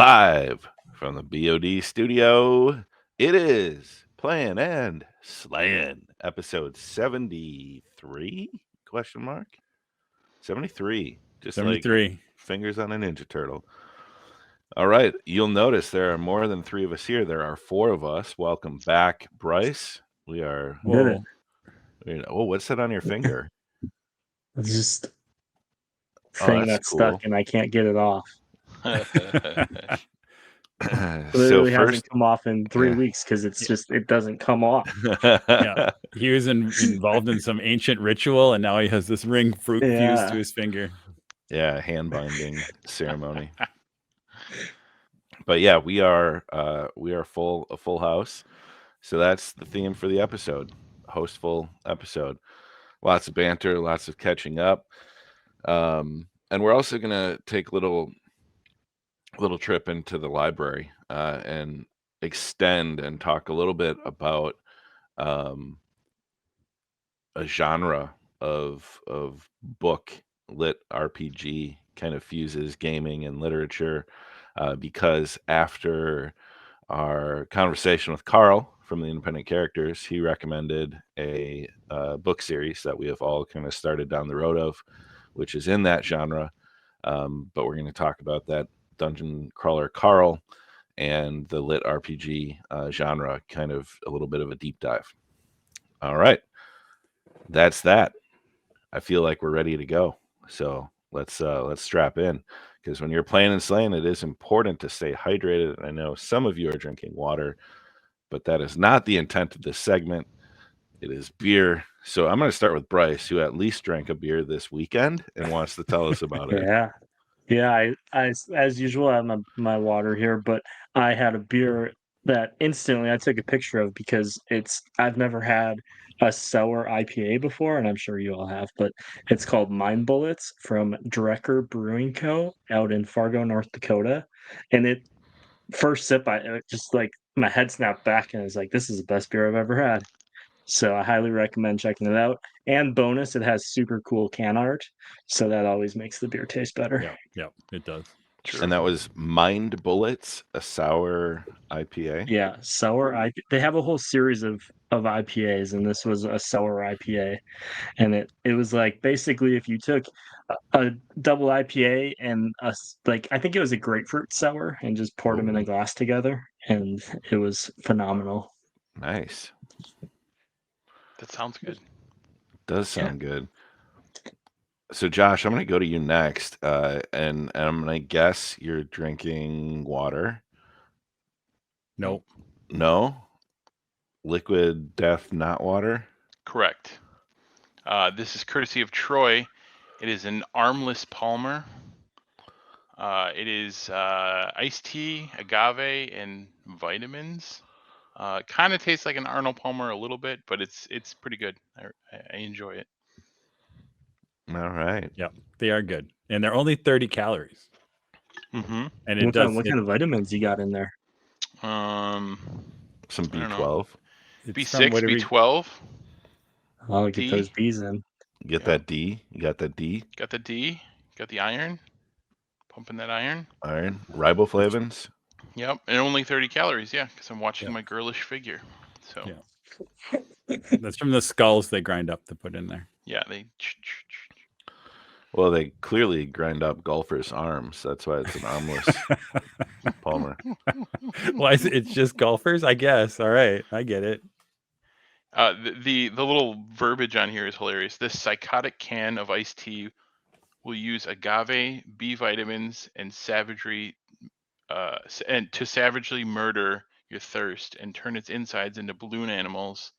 Live from the BoD studio, it is Playin and Slayin, episode 73? Question mark? 73. Just 73. like fingers on a Ninja Turtle. All right. You'll notice there are more than three of us here. There are four of us. Welcome back, Bryce. We are. Whoa. Oh, what's that on your finger? It's just Oh, thing that's that's cool. stuck and I can't get it off. So Literally hasn't first, come off in 3 weeks because it's just it doesn't come off. Yeah, he was involved in some ancient ritual, and now he has this ring fused to his finger. Yeah, hand binding ceremony. But yeah, we are a full house. So that's the theme for the episode. Hostful episode. Lots of banter, lots of catching up. And we're also gonna take a little trip into the library and extend and talk a little bit about a genre of book. LitRPG kind of fuses gaming and literature because after our conversation with Carl from the Independent Characters, he recommended a book series that we have all kind of started down the road of, which is in that genre. But we're going to talk about that Dungeon Crawler Carl and the LitRPG genre, kind of a little bit of a deep dive. All right. That's that. I feel like we're ready to go. So let's strap in, because when you're playing and slaying, it is important to stay hydrated. I know some of you are drinking water, but that is not the intent of this segment. It is beer. So I'm going to start with Bryce, who at least drank a beer this weekend and wants to tell us about it. Yeah. I as usual, I have my water here, but I had a beer that instantly I took a picture of because I've never had a sour IPA before, and I'm sure you all have, but it's called Mind Bullets from Drecker Brewing Co. out in Fargo, North Dakota. And it first sip, I just like my head snapped back and I was like, this is the best beer I've ever had. So I highly recommend checking it out. And bonus, it has super cool can art, so that always makes the beer taste better. Yeah, it does. True. And that was Mind Bullets, a sour IPA. Yeah, sour IPA. They have a whole series of IPAs, and this was a sour IPA. And it was like basically if you took a double IPA and I think it was a grapefruit sour and just poured them in a glass together, and it was phenomenal. Nice. That sounds good. Does sound good. So Josh, I'm going to go to you next, and I'm going to guess you're drinking water. Nope. No? Liquid Death, not water? Correct. This is courtesy of Troy. It is an Armless Palmer. It is iced tea, agave, and vitamins. Kind of tastes like an Arnold Palmer a little bit, but it's pretty good. I enjoy it. All right. Yeah, they are good, and they're only 30 calories. Mm-hmm. And what kind of vitamins you got in there? Some B12. B6, B12. I'll get those B's in. Get that D. You got that D? Got the D. Got the iron. Pumping that iron. Iron. Riboflavins. Yep. And only 30 calories, yeah, because I'm watching my girlish figure. So. Yeah. That's from the skulls they grind up to put in there. Yeah, they. Well, they clearly grind up golfers' arms. That's why it's an armless Palmer. Well, it's just golfers, I guess. All right, I get it. The little verbiage on here is hilarious. This psychotic can of iced tea will use agave, B vitamins, and savagery, and to savagely murder your thirst and turn its insides into balloon animals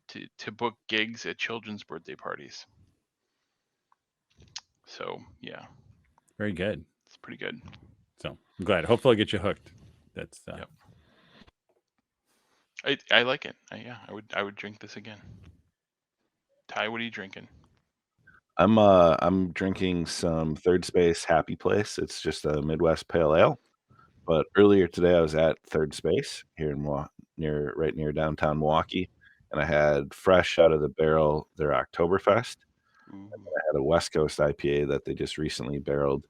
to book gigs at children's birthday parties. So yeah, very good. It's pretty good. So I'm glad. Hopefully, I'll get you hooked. That's yep. I like it. I would drink this again. Ty, what are you drinking? I'm drinking some Third Space Happy Place. It's just a Midwest Pale Ale. But earlier today, I was at Third Space here in right near downtown Milwaukee, and I had fresh out of the barrel their Oktoberfest. And I had a West Coast IPA that they just recently barreled.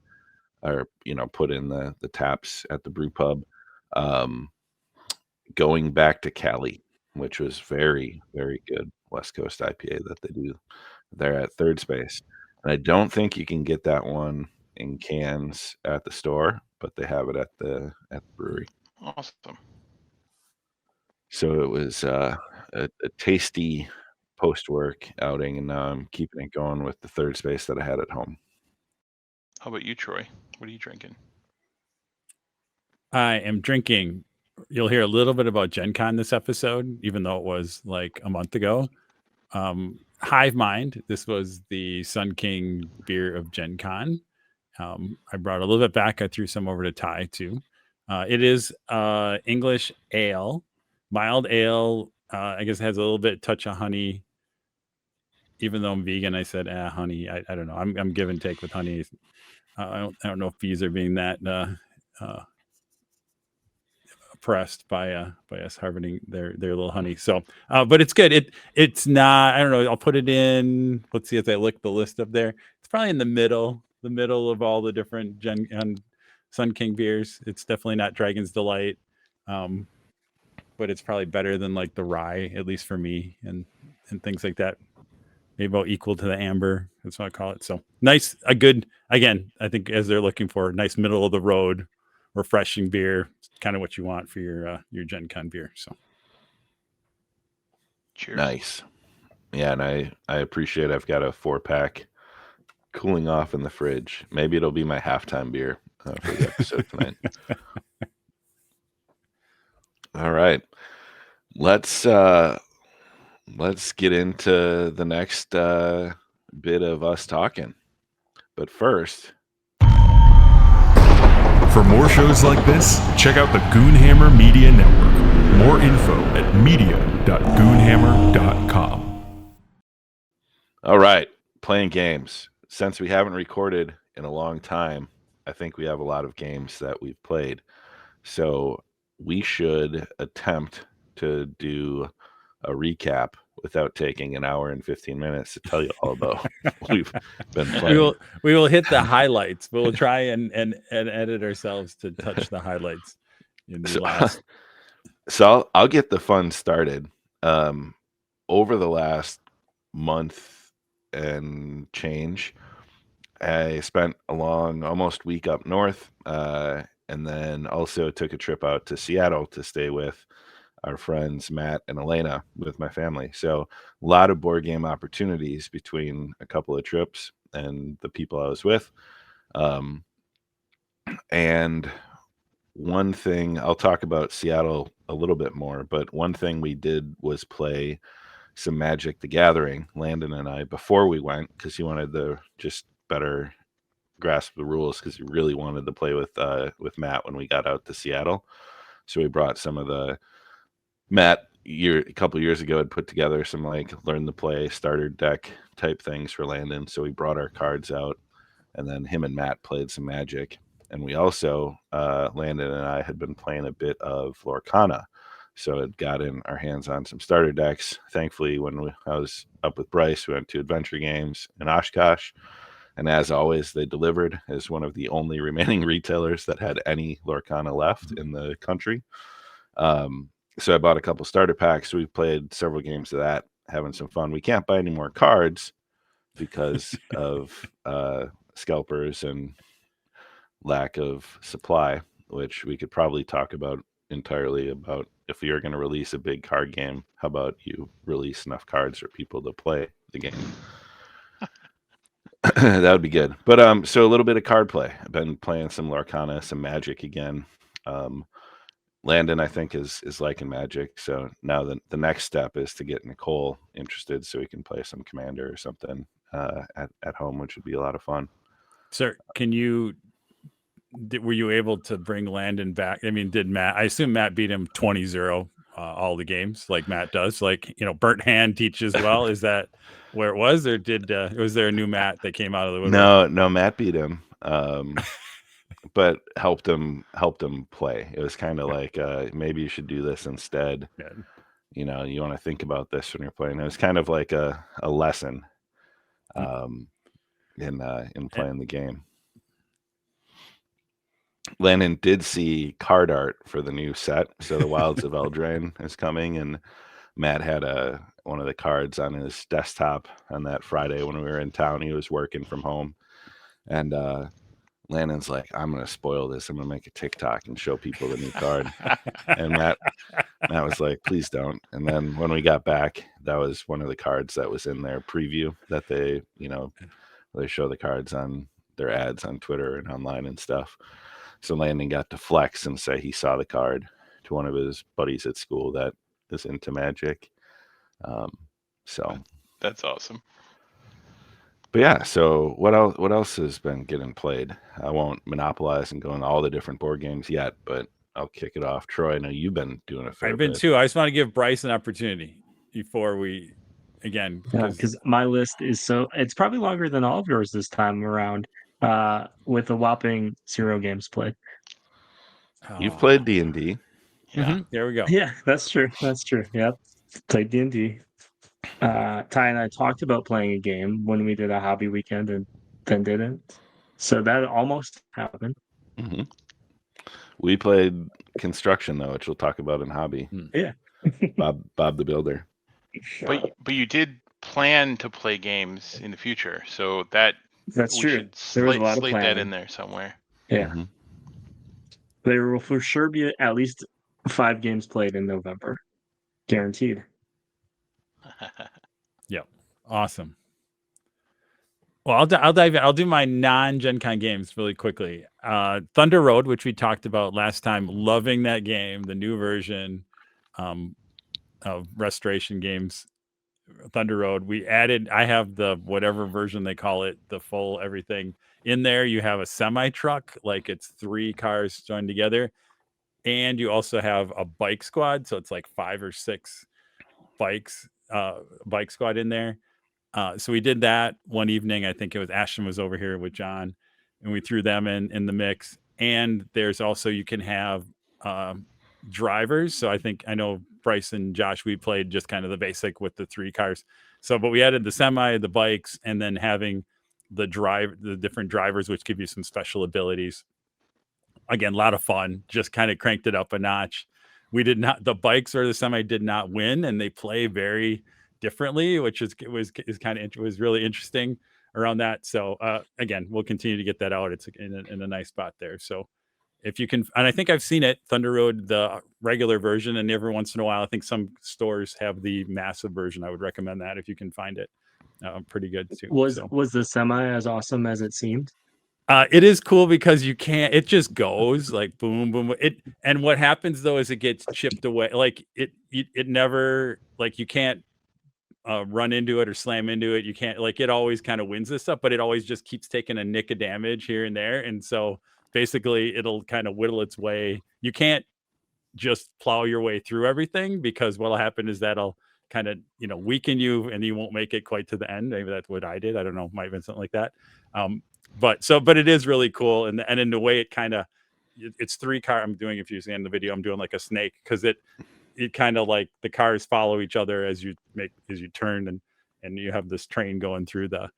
or put in the taps at the brew pub. Going back to Cali, which was very, very good West Coast IPA that they do there at Third Space. And I don't think you can get that one in cans at the store, but they have it at the brewery. Awesome. So it was a tasty post-work outing, and now I'm keeping it going with the Third Space that I had at home. How about you, Troy? What are you drinking? I am drinking. You'll hear a little bit about GenCon this episode, even though it was like a month ago. Hive Mind. This was the Sun King beer of GenCon. I brought a little bit back. I threw some over to Ty too. It is English ale, mild ale. I guess it has a little bit touch of honey. Even though I'm vegan, I said, honey. I don't know. I'm give and take with honey. I don't know if bees are being that oppressed by us harvesting their little honey. So, but it's good. It's not. I don't know. I'll put it in. Let's see as I look the list up there. It's probably in the middle of all the different Sun King beers. It's definitely not Dragon's Delight, but it's probably better than like the rye, at least for me, and things like that. Maybe about equal to the amber. That's what I call it. So nice, a good, again, I think as they're looking for nice middle of the road, refreshing beer, kind of what you want for your GenCon beer. So cheers. Nice. Yeah, and I appreciate I've got a 4-pack cooling off in the fridge. Maybe it'll be my halftime beer for the episode tonight. All right. Let's get into the next bit of us talking. But first, for more shows like this, check out the Goonhammer Media Network. More info at media.goonhammer.com. All right, playing games. Since we haven't recorded in a long time, I think we have a lot of games that we've played. So we should attempt to do a recap without taking an hour and 15 minutes to tell you all about what we've been playing. We will hit the highlights. We'll try and edit ourselves to touch the highlights in the last. So I'll get the fun started. Over the last month and change, I spent a long, almost week up north, and then also took a trip out to Seattle to stay with our friends Matt and Elena with my family. So a lot of board game opportunities between a couple of trips and the people I was with. And one thing, I'll talk about Seattle a little bit more, but one thing we did was play some Magic the Gathering, Landon and I, before we went, because he wanted to just better grasp the rules, because he really wanted to play with Matt when we got out to Seattle. So we brought some of the Matt a couple years ago had put together some like learn to play starter deck type things for Landon. So we brought our cards out, and then him and Matt played some Magic. And we also, Landon and I had been playing a bit of Lorcana. So it got in our hands on some starter decks. Thankfully, when I was up with Bryce, we went to Adventure Games in Oshkosh. And as always, they delivered as one of the only remaining retailers that had any Lorcana left in the country. So I bought a couple starter packs. We played several games of that, having some fun. We can't buy any more cards because of scalpers and lack of supply, which we could probably talk about entirely about if you're going to release a big card game, how about you release enough cards for people to play the game? That would be good. But so a little bit of card play. I've been playing some Lorcana, some Magic again. Landon, I think, is liking Magic. So now the next step is to get Nicole interested so we can play some Commander or something at home, which would be a lot of fun. Sir, were you able to bring Landon back? I mean, did Matt, I assume Matt beat him 20-0 all the games like Matt does, like, burnt hand teaches well. Is that where it was, or was there a new Matt that came out of the woodwork? No, Matt beat him. But helped him play. It was kind of like maybe you should do this instead. Yeah. You want to think about this when you're playing. It was kind of like a lesson in playing the game. Landon did see card art for the new set. So the Wilds of Eldraine is coming, and Matt had one of the cards on his desktop on that Friday when we were in town. He was working from home, and Landon's like, "I'm gonna spoil this. I'm gonna make a TikTok and show people the new card." And Matt was like, "Please don't." And then when we got back, that was one of the cards that was in their preview that they show the cards on their ads on Twitter and online and stuff. So Landon got to flex and say he saw the card to one of his buddies at school that is into Magic. So that's awesome. But yeah, so what else has been getting played? I won't monopolize and go into all the different board games yet, but I'll kick it off. Troy, I know you've been doing a fair I've been bit. too. I just want to give Bryce an opportunity before we, again, because my list is it's probably longer than all of yours this time around, with a whopping 0 games played. You've played D&D. Yeah. There we go. Yeah, that's true. That's true. Yep. Played D&D. Ty and I talked about playing a game when we did a hobby weekend and then didn't. So that almost happened. Mm-hmm. We played Construction, though, which we'll talk about in hobby. Yeah. Bob the Builder. But you did plan to play games in the future, so that's true. There was a lot of slate that in there somewhere. Yeah. Mm-hmm. There will for sure be at least 5 games played in November. Guaranteed. Yep. Awesome. Well, I'll dive in. I'll do my non-GenCon games really quickly. Thunder Road, which we talked about last time, loving that game, the new version of Restoration Games, Thunder Road. I have the whatever version they call it, the full everything. In there, you have a semi-truck, like it's 3 cars joined together. And you also have a bike squad, so it's like 5 or 6 bike squad in there. So we did that one evening. I think it was Ashton was over here with John, and we threw them in the mix. And there's also, you can have drivers. So I know Bryce and Josh, we played just kind of the basic with the 3 cars. So, but we added the semi, the bikes, and then having the different drivers, which give you some special abilities. Again, a lot of fun, just kind of cranked it up a notch. The bikes or the semi did not win, and they play very differently, which was really interesting around that. So again, we'll continue to get that out. It's in a nice spot there. So if you can, and I think I've seen it, Thunder Road, the regular version, and every once in a while, I think some stores have the massive version. I would recommend that if you can find it. Pretty good too. Was the semi as awesome as it seemed? It is cool because it just goes like boom, boom. And what happens though is it gets chipped away. Like it never, like you can't run into it or slam into it. You can't, like, it always kind of wins this stuff, but it always just keeps taking a nick of damage here and there. And so basically it'll kind of whittle its way. You can't just plow your way through everything, because what'll happen is that'll kind of, weaken you and you won't make it quite to the end. Maybe that's what I did. I don't know. Might have been something like that. But it is really cool. And in the way it kind of, it's 3 cars. I'm doing, if you see in the video, I'm doing like a snake, because it kind of, like, the cars follow each other as you turn, and you have this train going through the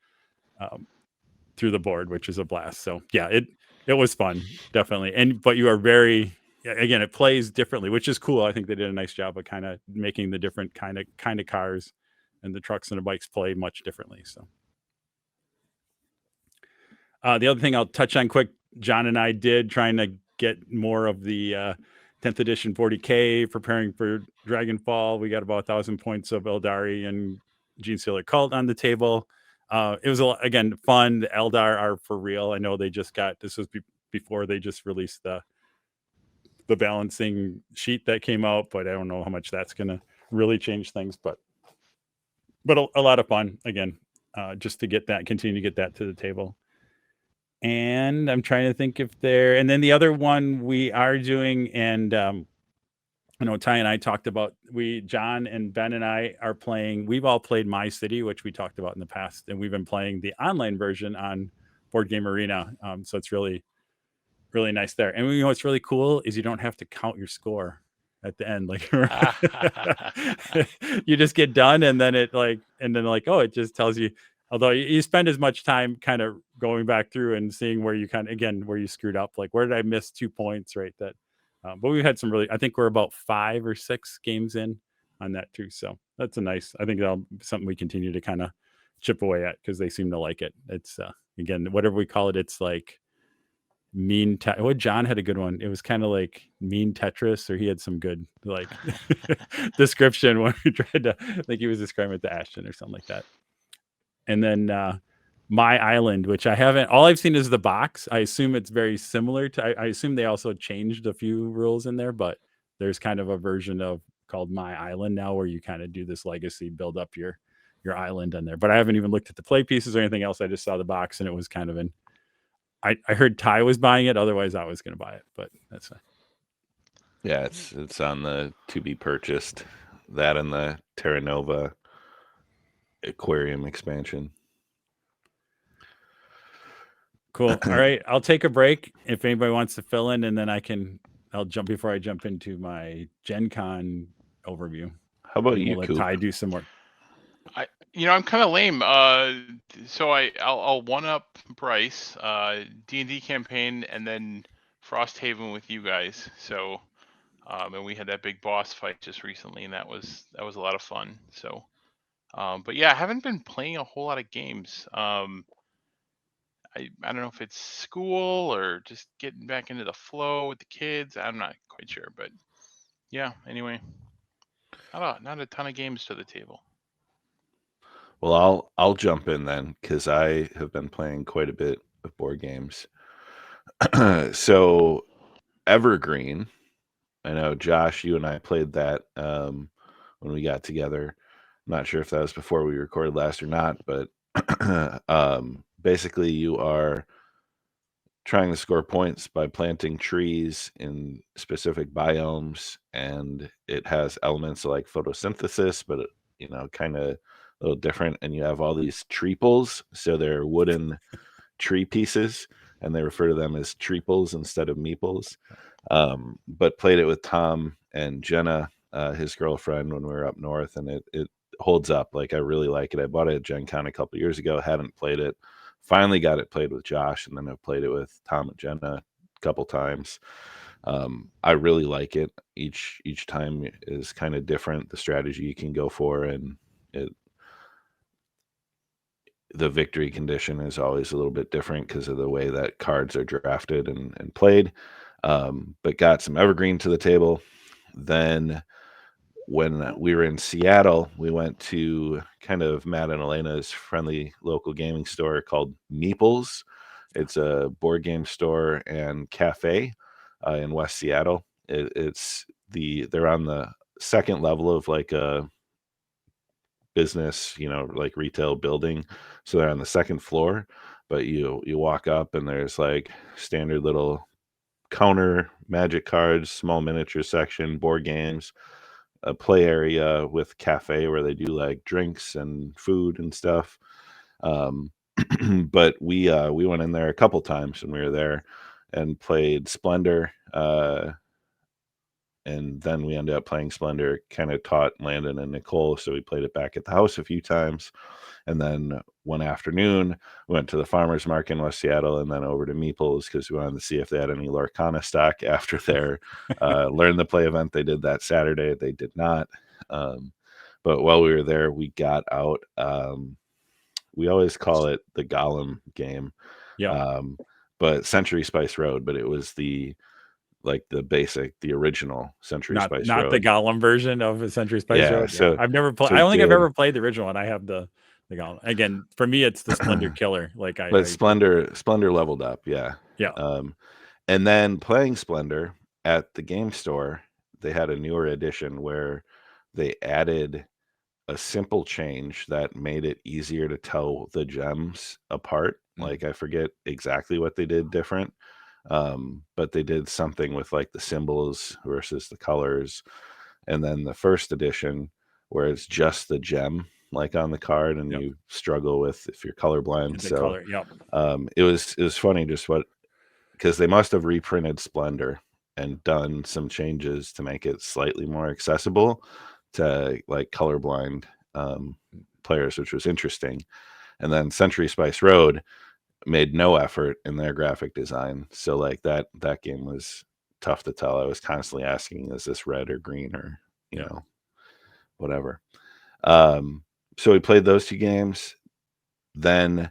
board, which is a blast. So yeah, it was fun, definitely. But you are again, it plays differently, which is cool. I think they did a nice job of kind of making the different kind of cars and the trucks and the bikes play much differently. So the other thing I'll touch on quick, John and I did, trying to get more of the 10th edition 40K, preparing for Dragonfall. We got about 1,000 points of Eldari and Gene Stealer Cult on the table. It was, again, fun. The Eldar are for real. I know they just this was before they just released the balancing sheet that came out, but I don't know how much that's going to really change things. But a lot of fun, again, just to continue to get that to the table. And I'm trying to think and then the other one we are doing, and I know Ty and I talked about, John and Ben and I are playing, we've all played My City, which we talked about in the past, and we've been playing the online version on Board Game Arena. So it's really, really nice there. And what's really cool is you don't have to count your score at the end. Like, you just get done, and then it just tells you, Although you spend as much time kind of going back through and seeing where you where you screwed up, like where did I miss 2 points, right? That, but we've had some really, I think we're about 5 or 6 games in on that too. So that's I think that'll be something we continue to kind of chip away at because they seem to like it. It's again, whatever we call it, it's like John had a good one. It was kind of like mean Tetris, or he had some good like description when we tried to, I think he was describing it to Ashton or something like that. And then My Island, which I haven't, all I've seen is the box. I assume it's very similar to, I assume they also changed a few rules in there, but there's kind of a version of called My Island now where you kind of do this legacy, build up your island in there. But I haven't even looked at the play pieces or anything else. I just saw the box and it was kind of I heard Ty was buying it. Otherwise, I was going to buy it, but that's fine. Yeah, it's on the to be purchased. That and the Terra Nova aquarium expansion. Cool. All right, I'll take a break if anybody wants to fill in, and then I'll jump before I jump into my GenCon overview. How about And you, we'll let Coop? Ty do some more. I'm kind of lame. So I'll one up Bryce, D&D campaign, and then Frosthaven with you guys. So, and we had that big boss fight just recently, and that was a lot of fun. So, but yeah, I haven't been playing a whole lot of games. I don't know if it's school or just getting back into the flow with the kids. I'm not quite sure, but yeah. Anyway, not a ton of games to the table. Well, I'll jump in then because I have been playing quite a bit of board games. So Evergreen, I know Josh, you and I played that when we got together. I'm not sure if that was before we recorded last or not, but basically you are trying to score points by planting trees in specific biomes, and it has elements like photosynthesis, but kind of a little different. And you have all these treeples, so they're wooden tree pieces, and they refer to them as treeples instead of meeples. But played it with Tom and Jenna, his girlfriend, when we were up north, and it holds up. Like, I really like it. I bought it at GenCon a couple years ago, hadn't played it. Finally got it played with Josh, and then I've played it with Tom and Jenna a couple times. I really like it. Each time is kind of different, the strategy you can go for, and the victory condition is always a little bit different because of the way that cards are drafted and played. But got some Evergreen to the table. Then when we were in Seattle, we went to kind of Matt and Elena's friendly local gaming store called Meeples. It's a board game store and cafe in West Seattle. They're on the second level of like a business, like retail building. So they're on the second floor, but you walk up and there's like standard little counter, magic cards, small miniature section, board games, a play area with cafe where they do like drinks and food and stuff. But we went in there a couple times when we were there and played Splendor. And then we ended up playing Splendor, kind of taught Landon and Nicole, so we played it back at the house a few times. And then one afternoon, we went to the farmer's market in West Seattle and then over to Meeples because we wanted to see if they had any Lorcana stock after their Learn the Play event they did that Saturday. They did not. But while we were there, we got out. We always call it the Gollum game. Yeah. But Century Spice Road, but it was the original Century Spice Road. Not the Gollum version of a Century Spice Road. So I've never played. I don't think I've ever played the original one. I have the Gollum. Again, for me, it's the Splendor killer. But Splendor leveled up. Yeah. Yeah. And then playing Splendor at the game store, they had a newer edition where they added a simple change that made it easier to tell the gems apart. Like, I forget exactly what they did different. But they did something with like the symbols versus the colors. And then the first edition where it's just the gem like on the card, and you struggle with if you're colorblind. It was funny because they must have reprinted Splendor and done some changes to make it slightly more accessible to like colorblind players, which was interesting. And then Century Spice Road made no effort in their graphic design. So like that game was tough to tell. I was constantly asking, is this red or green or, you know, whatever. So we played those 2 games. Then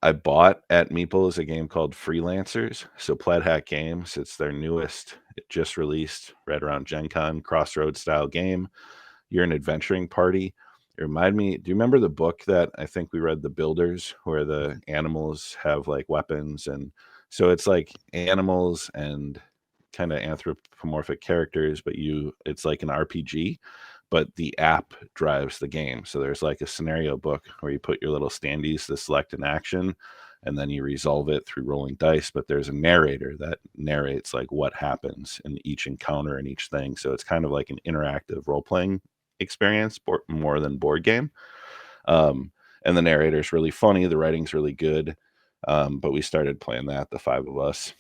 I bought at Meeple's a game called Freelancers. So Plaid Hat Games, it's their newest. It just released right around GenCon, Crossroads style game. You're an adventuring party. It reminded me, do you remember the book that I think we read, The Builders, where the animals have like weapons? And so it's like animals and kind of anthropomorphic characters, but it's like an RPG, but the app drives the game. So there's like a scenario book where you put your little standees to select an action, and then you resolve it through rolling dice. But there's a narrator that narrates like what happens in each encounter and each thing. So it's kind of like an interactive role-playing experience more than board game. And the narrator's really funny. The writing's really good. But we started playing that, the 5 of us.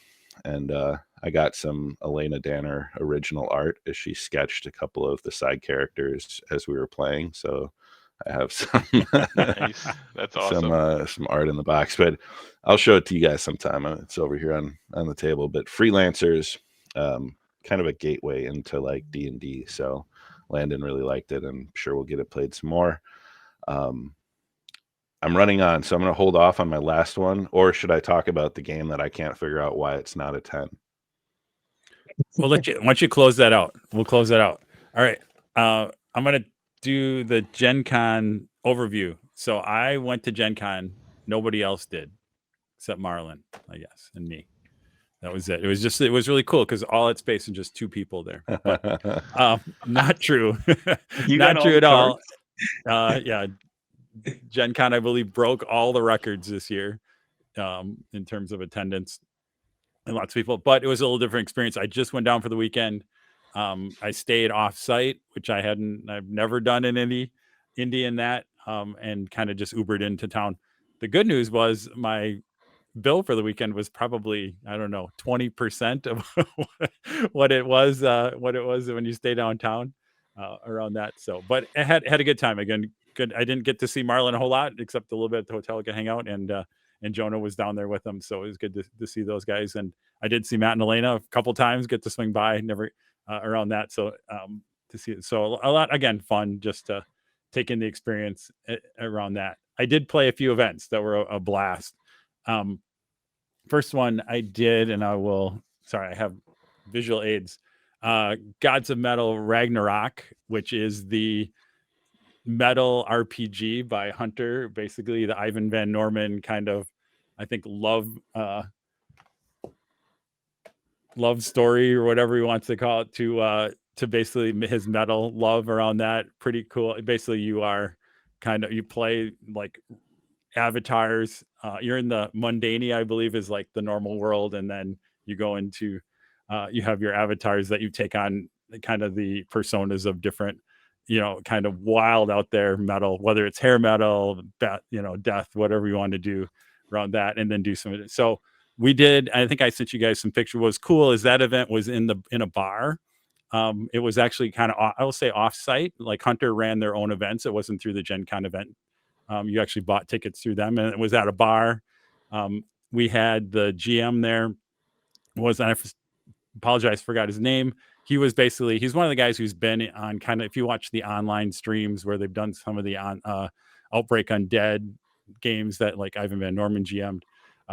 And I got some Elena Danner original art as she sketched a couple of the side characters as we were playing. So I have some Nice. That's awesome. some art in the box, but I'll show it to you guys sometime. It's over here on the table. But Freelancers, kind of a gateway into like D&D. So Landon really liked it, and I'm sure we'll get it played some more. I'm running on, so I'm going to hold off on my last one. Or should I talk about the game that I can't figure out why it's not a 10? We'll let you, once you close that out, we'll close that out. All right. I'm going to do the Gen Con overview. So I went to Gen Con. Nobody else did except Marlon, I guess, and me. That was it. It was really cool because all at space and just 2 people there. But, not true. Not true at all. Yeah. Gen Con, I believe, broke all the records this year in terms of attendance and lots of people, but it was a little different experience. I just went down for the weekend. I stayed off site, which I've never done in Indy in that, and kind of just Ubered into town. The good news was my bill for the weekend was probably, I don't know, 20% of what it was when you stay downtown around that. So, but I had a good time. Again, good. I didn't get to see Marlon a whole lot, except a little bit at the hotel, could hang out, and Jonah was down there with them. So it was good to see those guys. And I did see Matt and Elena a couple times, get to swing by, never around that. So to see it. So a lot, again, fun just to take in the experience around that. I did play a few events that were a blast. First one I did, and I have visual aids. Gods of Metal Ragnarok, which is the metal RPG by Hunter, basically the Ivan Van Norman kind of, I think, love story or whatever he wants to call it, to basically his metal love around that. Pretty cool. Basically, you play like avatars. You're in the Mundania, I believe, is like the normal world, and then you go into you have your avatars that you take on, kind of the personas of different, kind of wild out there metal, whether it's hair metal, death, whatever you want to do around that, and then do some of it. So we did. I think I sent you guys some pictures. What was cool is that event was in a bar. It was actually kind of, I will say, off-site. Like Hunter ran their own events. It wasn't through the Gen Con event. You actually bought tickets through them, and it was at a bar. We had the GM there. I apologize, forgot his name. He's one of the guys who's been on kind of, if you watch the online streams where they've done some of the Outbreak Undead games that like Ivan Van Norman GM'd,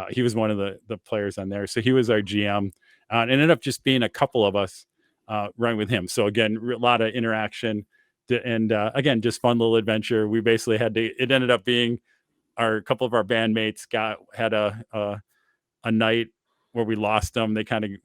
he was one of the players on there. So he was our GM. It ended up just being a couple of us running with him. So again, a lot of interaction. And again, just fun little adventure. We basically it ended up being a couple of our bandmates had a night where we lost them.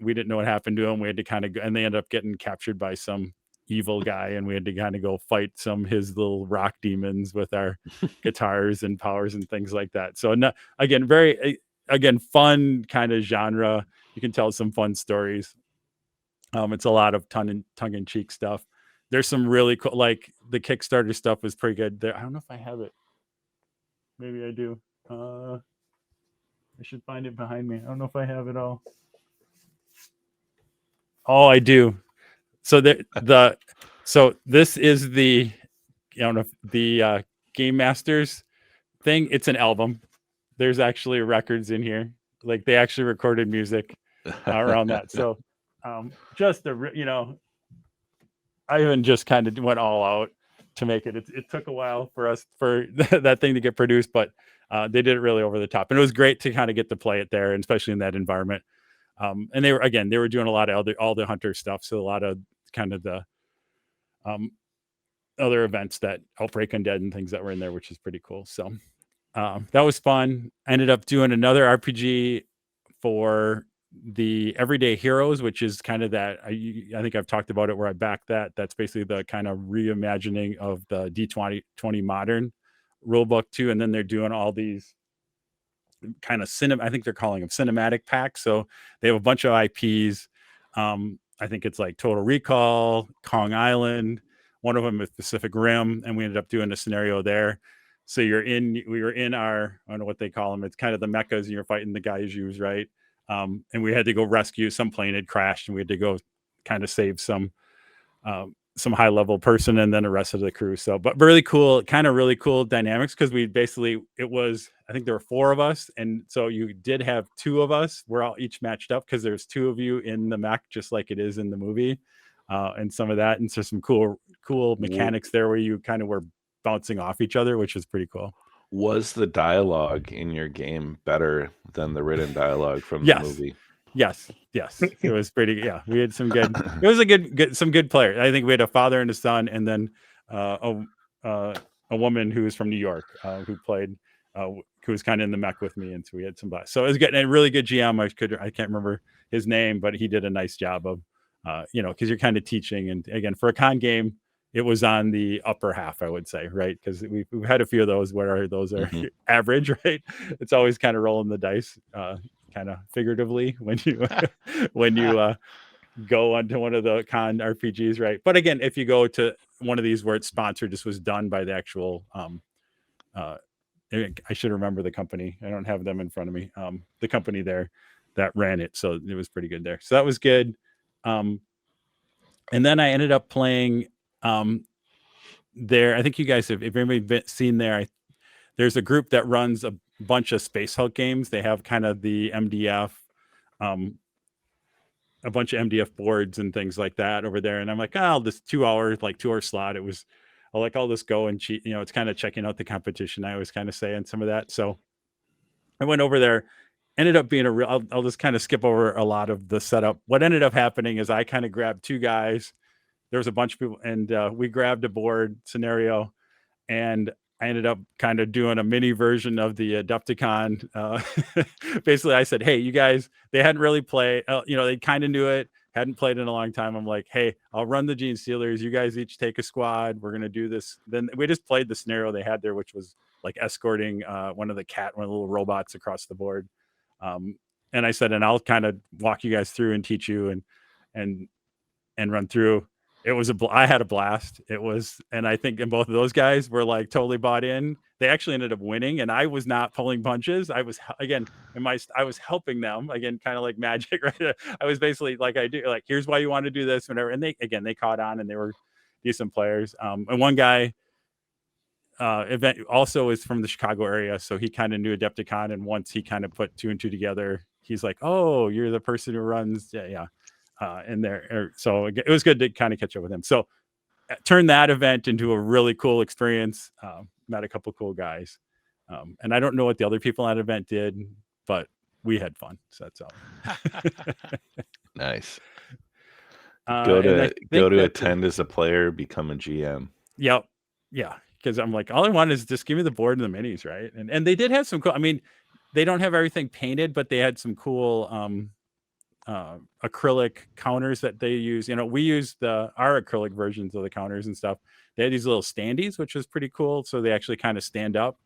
We didn't know what happened to them. We had to and they ended up getting captured by some evil guy, and we had to kind of go fight his little rock demons with our guitars and powers and things like that. So again, fun kind of genre. You can tell some fun stories. It's a lot of tongue-in-cheek stuff. There's some really cool, like the Kickstarter stuff was pretty good there. I don't know if I have it. Maybe I do. I should find it behind me. I don't know if I have it all. Oh, I do. So so this is the Game Masters thing. It's an album. There's actually records in here. Like they actually recorded music around that. So just I even just kind of went all out to make it. It took a while for us for that thing to get produced, but they did it really over the top, and it was great to kind of get to play it there, and especially in that environment. And they were doing a lot of all the hunter stuff, so a lot of kind of the other events that Outbreak Undead and things that were in there, which is pretty cool. So that was fun. I ended up doing another RPG for the Everyday Heroes, which is kind of that I think I've talked about it where I backed that. That's basically the kind of reimagining of the D20 modern rulebook too. And then they're doing all these kind of I think they're calling them cinematic packs. So they have a bunch of IPs. I think it's like Total Recall, Kong Island, one of them is Pacific Rim, and we ended up doing a scenario there. So we were in our, I don't know what they call them. It's kind of the mechas, and you're fighting the Gaijus, right? And we had to go rescue some plane had crashed, and we had to go kind of save some high level person and then the rest of the crew. So, but really cool dynamics because I think there were 4 of us, and so you did have 2 of us. We're all each matched up because there's 2 of you in the mech, just like it is in the movie, and some of that, and so some cool mechanics there where you kind of were bouncing off each other, which was pretty cool. Was the dialogue in your game better than the written dialogue from the movie? Yes. It was pretty. Yeah, we had some good. It was some good players. I think we had a father and a son, and then a woman who was from New York who played, who was kind of in the mech with me, and so we had some blast. So it was good, and a really good GM. I can't remember his name, but he did a nice job of, because you're kind of teaching, and again for a con game, it was on the upper half, I would say, right? Because we've had a few of those where those are average, right? It's always kind of rolling the dice. Kind of figuratively when you go onto one of the con RPGs, right? But again, if you go to one of these where it's sponsored, this was done by the actual I should remember the company. I don't have them in front of me. The company there that ran it, so it was pretty good there. So that was good. And then I ended up playing there. I think you guys have, if anybody's seen there, there's a group that runs a bunch of Space Hulk games. They have kind of the MDF, a bunch of MDF boards and things like that over there. And I'm like, this 2 hour slot. I'll just go and cheat. It's kind of checking out the competition. I always kind of say on some of that. So I went over there, ended up being I'll just kind of skip over a lot of the setup. What ended up happening is I kind of grabbed 2 guys. There was a bunch of people, and we grabbed a board scenario, and I ended up kind of doing a mini version of the Adepticon. Basically, I said, hey, you guys, they hadn't really played, they kind of knew it, hadn't played in a long time. I'm like, hey, I'll run the Gene Stealers. You guys each take a squad. We're going to do this. Then we just played the scenario they had there, which was like escorting one of the little robots across the board. And I said, and I'll kind of walk you guys through and teach you and run through. I had a blast. And I think both of those guys were like totally bought in. They actually ended up winning, and I was not pulling punches. I was I was helping them again, kind of like magic, right? I was basically like, here's why you want to do this, whatever. And they caught on, and they were decent players. And one guy event also is from the Chicago area, so he kind of knew Adepticon, and once he kind of put 2 and 2 together, he's like, oh, you're the person who runs in there. So it was good to kind of catch up with him. So turn that event into a really cool experience. Met a couple cool guys. And I don't know what the other people at that event did, but we had fun. So that's all. Nice. Go to attend as a player, become a GM. Yep. Yeah. Because I'm like, all I want is just give me the board and the minis, right? And they did have some cool, they don't have everything painted, but they had some cool acrylic counters that they use. We use our acrylic versions of the counters and stuff. They had these little standees, which was pretty cool. So they actually kind of stand up.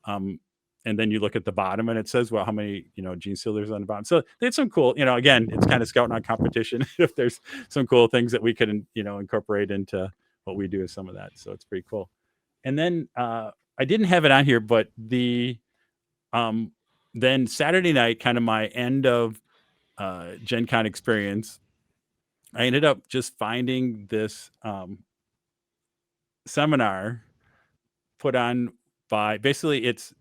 And then you look at the bottom and it says, well, how many, Gene Stealers on the bottom. So they had some cool, again, it's kind of scouting on competition. If there's some cool things that we could, incorporate into what we do with some of that. So it's pretty cool. And then I didn't have it on here, but then Saturday night, kind of my end of GenCon experience, I ended up just finding this seminar put on by, basically it's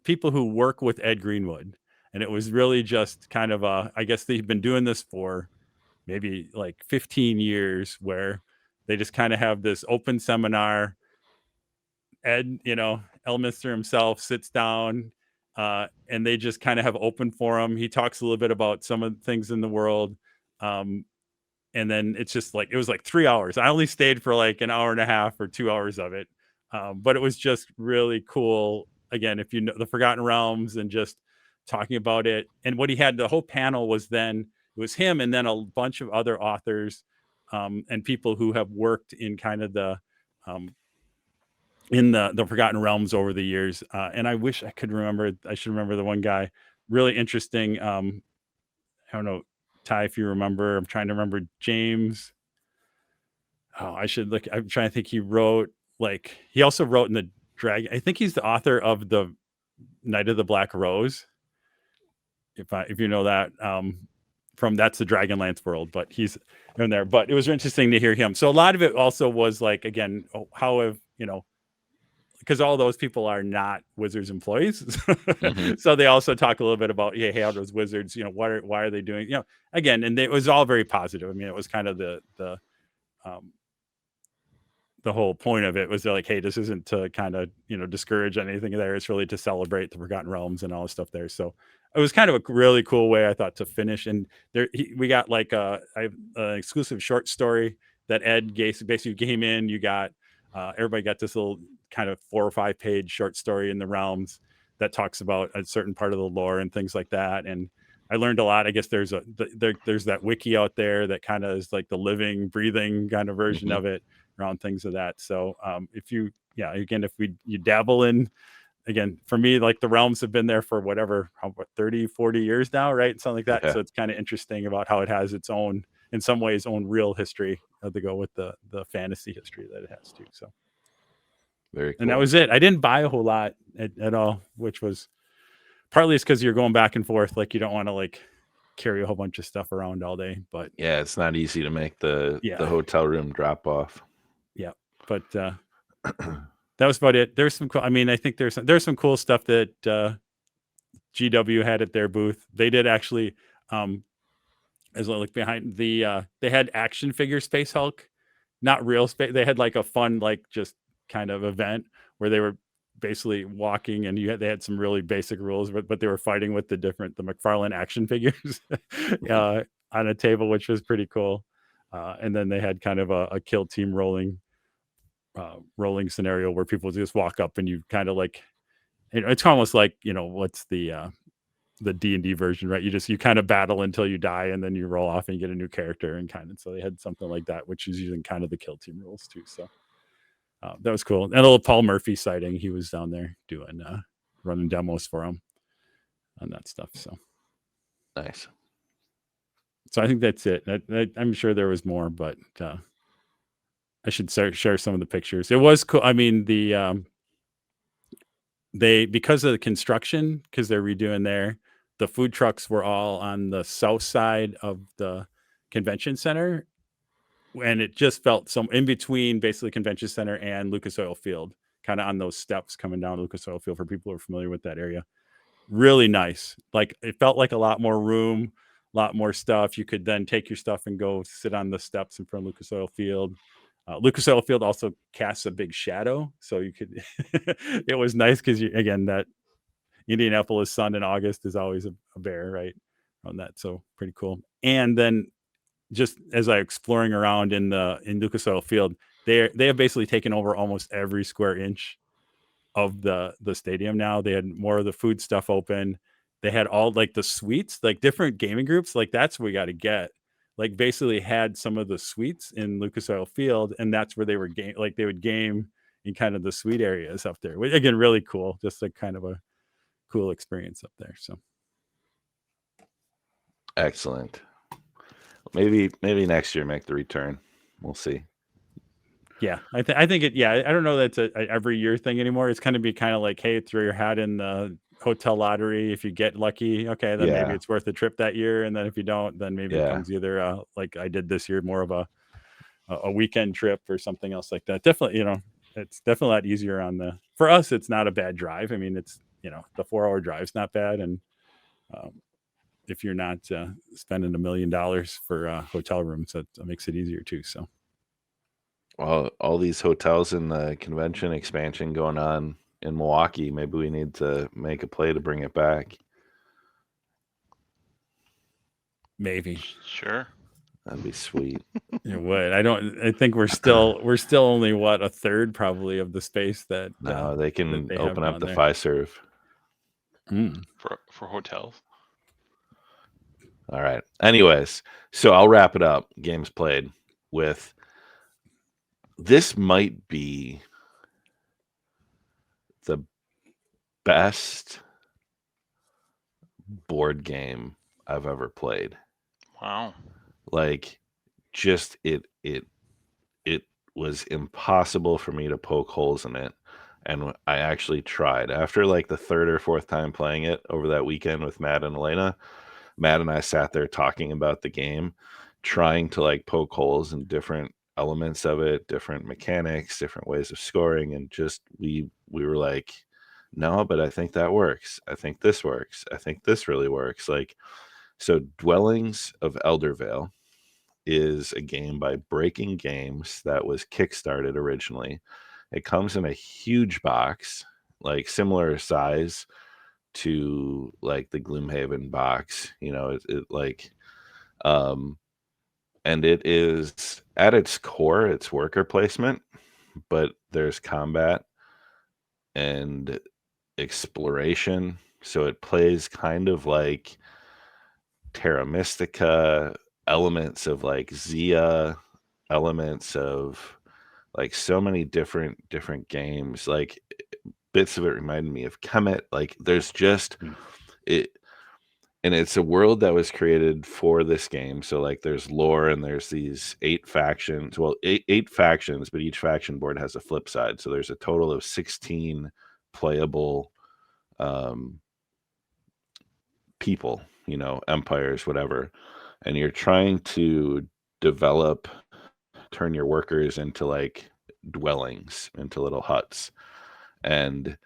people who work with Ed Greenwood, and it was really just kind of I guess they've been doing this for maybe like 15 years, where they just kind of have this open seminar. Ed, Elminster himself sits down, and they just kind of have open forum. He talks a little bit about some of the things in the world. And then it's just like, it was like 3 hours. I only stayed for like an hour and a half or 2 hours of it. But it was just really cool. Again, if you know the Forgotten Realms and just talking about it. And what he had, the whole panel was then, it was him and then a bunch of other authors and people who have worked in kind of the, in the Forgotten Realms over the years. And I wish I could remember, I should remember the one guy, really interesting. I don't know, Ty, if you remember. I'm trying to remember James. Oh, I should look. I'm trying to think. He wrote, like, he also wrote in the Dragon. I think he's the author of the Night of the Black Rose. If you know that, from that's the Dragonlance world, but he's in there. But it was interesting to hear him. So a lot of it also was like, again, how have, because all those people are not Wizards employees. Mm-hmm. So they also talk a little bit about, hey, how those Wizards, why are they doing, again, and it was all very positive. I mean, it was kind of the whole point of it was like, hey, this isn't to kind of, discourage anything there. It's really to celebrate the Forgotten Realms and all the stuff there. So it was kind of a really cool way, I thought, to finish. And we got like an exclusive short story that Ed basically came in. You got, everybody got this little kind of 4 or 5 page short story in the realms that talks about a certain part of the lore and things like that. And I learned a lot. I guess there's that wiki out there that kind of is like the living, breathing kind of version of it around things of that. So if you dabble in, again, for me, like the realms have been there for whatever, 30, 40 years now, right? Something like that. Yeah. So it's kind of interesting about how it has its own, in some ways, own real history to go with the fantasy history that it has too. So very cool. And that was it. I didn't buy a whole lot at all, which was partly it's because you're going back and forth. Like you don't want to like carry a whole bunch of stuff around all day, but yeah, it's not easy to make the hotel room drop off. Yeah. But that was about it. There's some cool, I mean, I think there's some cool stuff that GW had at their booth. They did actually, as I look behind they had action figure Space Hulk, not real space. They had like a fun, like just kind of event where they were basically walking and they had some really basic rules, but they were fighting with the McFarlane action figures on a table, which was pretty cool. And then they had kind of a kill team rolling scenario where people just walk up and you kind of like, it's almost like, what's the D&D version, right? You kind of battle until you die and then you roll off and you get a new character and kind of, so they had something like that, which is using kind of the kill team rules too. So that was cool. And a little Paul Murphy sighting. He was down there doing, running demos for him on that stuff. So nice. So I think that's it. I'm sure there was more, but I should share some of the pictures. It was cool. I mean, because of the construction, because they're redoing there, the food trucks were all on the south side of the convention center. And it just felt some in between basically convention center and Lucas Oil Field, kind of on those steps coming down Lucas Oil Field for people who are familiar with that area. Really nice. Like it felt like a lot more room, a lot more stuff. You could then take your stuff and go sit on the steps in front of Lucas Oil Field. Lucas Oil Field also casts a big shadow. So you could, it was nice because again, that Indianapolis sun in August is always a bear, right? On that. So pretty cool. And then just as I exploring around in Lucas Oil Field, they have basically taken over almost every square inch of the stadium now. They had more of the food stuff open. They had all like the suites, like different gaming groups. Like that's what we got to get. Like basically had some of the suites in Lucas Oil Field, and that's where they were they would game in kind of the suite areas up there. Which, again, really cool. Just like kind of a cool experience up there. So excellent. Maybe next year make the return. We'll see. Yeah, I think it. Yeah, I don't know that it's a every year thing anymore. It's kind of like, hey, throw your hat in the hotel lottery. If you get lucky, okay, then maybe it's worth a trip that year. And then if you don't, then maybe it comes either like I did this year, more of a weekend trip or something else like that. Definitely, it's definitely a lot easier for us. It's not a bad drive. I mean, it's the 4-hour drive's not bad, and if you're not spending $1 million for hotel rooms, that makes it easier too. So all these hotels and the convention expansion going on in Milwaukee, maybe we need to make a play to bring it back. maybe Sure. That'd be sweet. it would. I think we're still only a third probably of the space that No, they can they have open up down the there. Fiserv. For hotels. All right. Anyways, so I'll wrap it up. Games played with. This might be the best board game I've ever played. Wow. Like, just it was impossible for me to poke holes in it, and I actually tried. After like the third or fourth time playing it over that weekend with Matt and Elena, Matt and I sat there talking about the game, trying to like poke holes in different elements of it, different mechanics, different ways of scoring, and just we were like, no, but I think that works. I think this works. I think this really works. Like, so Dwellings of Eldarvale is a game by Breaking Games that was kickstarted originally. It comes in a huge box, like similar size to like the Gloomhaven box, it like and it is at its core, it's worker placement, but there's combat and exploration. So it plays kind of like Terra Mystica, elements of like Zia, elements of like so many different games. Like bits of it reminded me of Kemet. Like there's just it, and it's a world that was created for this game. So like there's lore and there's these 8 factions. Well, eight factions, but each faction board has a flip side. So there's a total of 16 playable people, empires, whatever. And you're trying to turn your workers into like dwellings, into little huts. And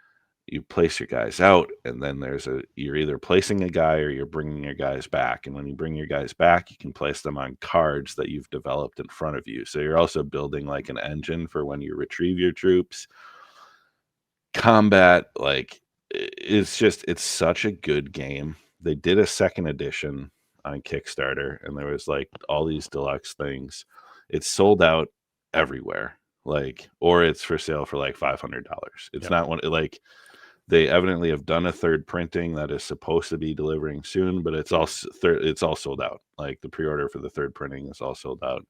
you place your guys out, and then you're either placing a guy or you're bringing your guys back. And when you bring your guys back, you can place them on cards that you've developed in front of you. So you're also building like an engine for when you retrieve your troops. Combat, like it's such a good game. They did a second edition on Kickstarter, and there was like all these deluxe things. It's sold out everywhere, like, or it's for sale for like $500. It's not one like. They evidently have done a third printing that is supposed to be delivering soon, but it's all sold out. Like the pre-order for the third printing is all sold out.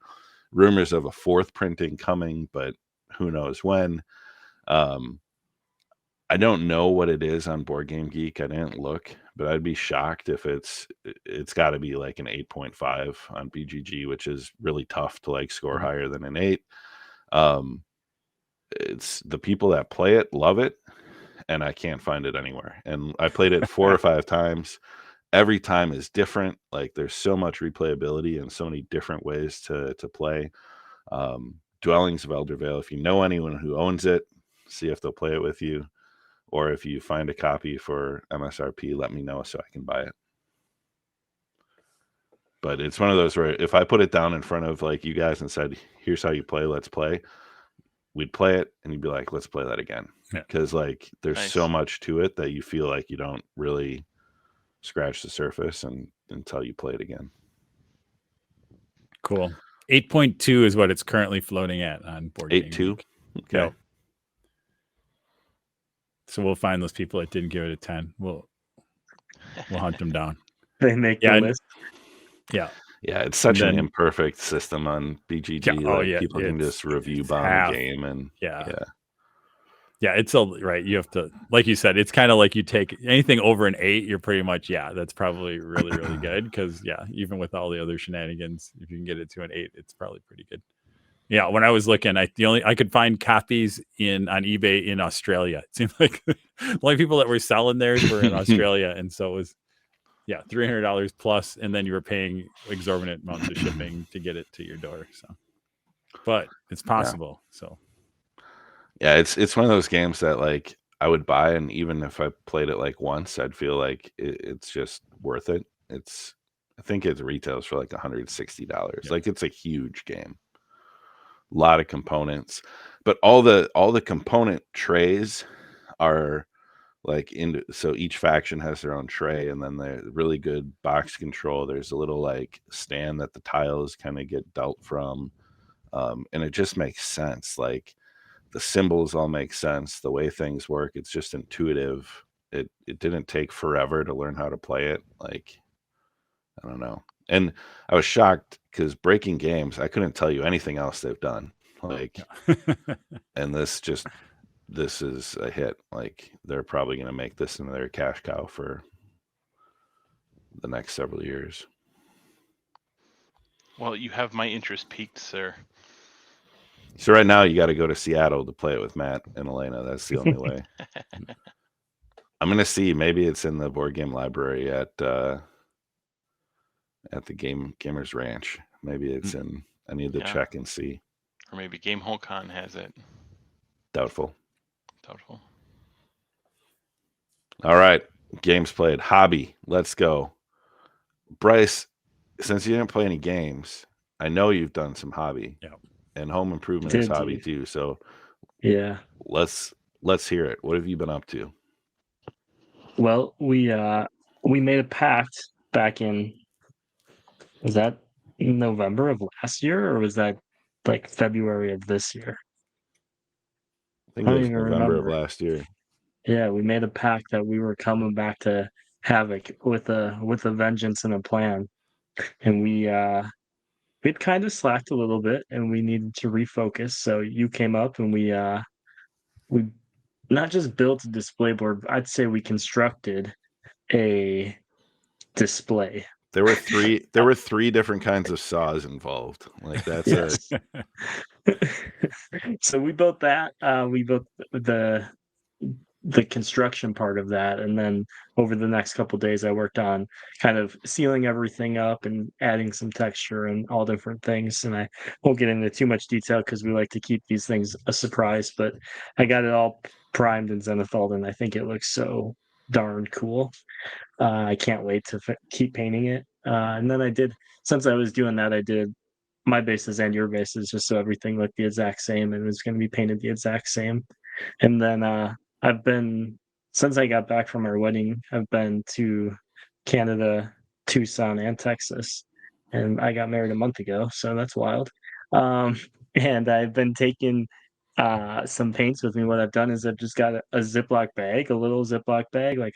Rumors of a fourth printing coming, but who knows when. I don't know what it is on Board Game Geek. I didn't look, but I'd be shocked if it's got to be like an 8.5 on BGG, which is really tough to like score higher than an 8. It's the people that play it love it, and I can't find it anywhere. And I played it 4 or 5 times. Every time is different. Like there's so much replayability and so many different ways to play. Dwellings of Eldarvale. If you know anyone who owns it, see if they'll play it with you. Or if you find a copy for MSRP, let me know so I can buy it. But it's one of those where if I put it down in front of like you guys and said, here's how you play, let's play, we'd play it and you'd be like, let's play that again. Because like there's so much to it that you feel like you don't really scratch the surface until you play it again. Cool. 8.2 is what it's currently floating at on Board Game 8.2. Okay. Yep. So we'll find those people that didn't give it a 10. We'll hunt them down. They make the list. Yeah. Yeah, it's such an imperfect system on BGG. People can just review bomb the game and Yeah, it's right. You have to, like you said, it's kind of like you take anything over an 8, you're pretty much, that's probably really, really good. Because even with all the other shenanigans, if you can get it to an 8, it's probably pretty good. Yeah, when I was looking, I could find copies on eBay in Australia. It seemed like the only people that were selling theirs were in Australia, and so it was $300 plus, and then you were paying exorbitant amounts of shipping to get it to your door. So, but it's possible. So, it's one of those games that like I would buy, and even if I played it like once, I'd feel like it's just worth it. I think it retails for like $160. Yep. Like it's a huge game, a lot of components, but all the component trays are like so each faction has their own tray, and then the really good box control. There's a little like stand that the tiles kind of get dealt from, and it just makes sense. Like the symbols all make sense, the way things work. It's just intuitive. It didn't take forever to learn how to play it. Like, I don't know. And I was shocked because Breaking Games, I couldn't tell you anything else they've done. Like, and this is a hit. Like, they're probably going to make this into their cash cow for the next several years. Well, you have my interest piqued, sir. So right now you got to go to Seattle to play it with Matt and Elena. That's the only way. I'm going to see. Maybe it's in the board game library at the Gamers Ranch. Maybe it's in. I need to check and see. Or maybe Game Con has it. Doubtful. All right. Games played. Hobby. Let's go. Bryce, since you didn't play any games, I know you've done some hobby. Yeah. And home improvement is hobby too. So yeah, let's hear it. What have you been up to? Well, we made a pact back in, was that November of last year, or was that like February of this year? I think it was November of last year. Yeah, we made a pact that we were coming back to Havoc with a vengeance and a plan, and we'd kind of slacked a little bit, and we needed to refocus. So you came up, and we not just built a display board. I'd say we constructed a display. There were three different kinds of saws involved. Like that's yes. So we built that. We built the construction part of that, and then over the next couple of days I worked on kind of sealing everything up and adding some texture and all different things, and I won't get into too much detail because we like to keep these things a surprise, but I got it all primed and zenithal, and I think it looks so darn cool. I can't wait to keep painting it, and then since I was doing that, I did my bases and your bases just so everything looked the exact same and was going to be painted the exact same. And then I've been, since I got back from our wedding, I've been to Canada, Tucson, and Texas. And I got married a month ago, so that's wild. And I've been taking some paints with me. What I've done is I've just got a Ziploc bag, a little Ziploc bag, like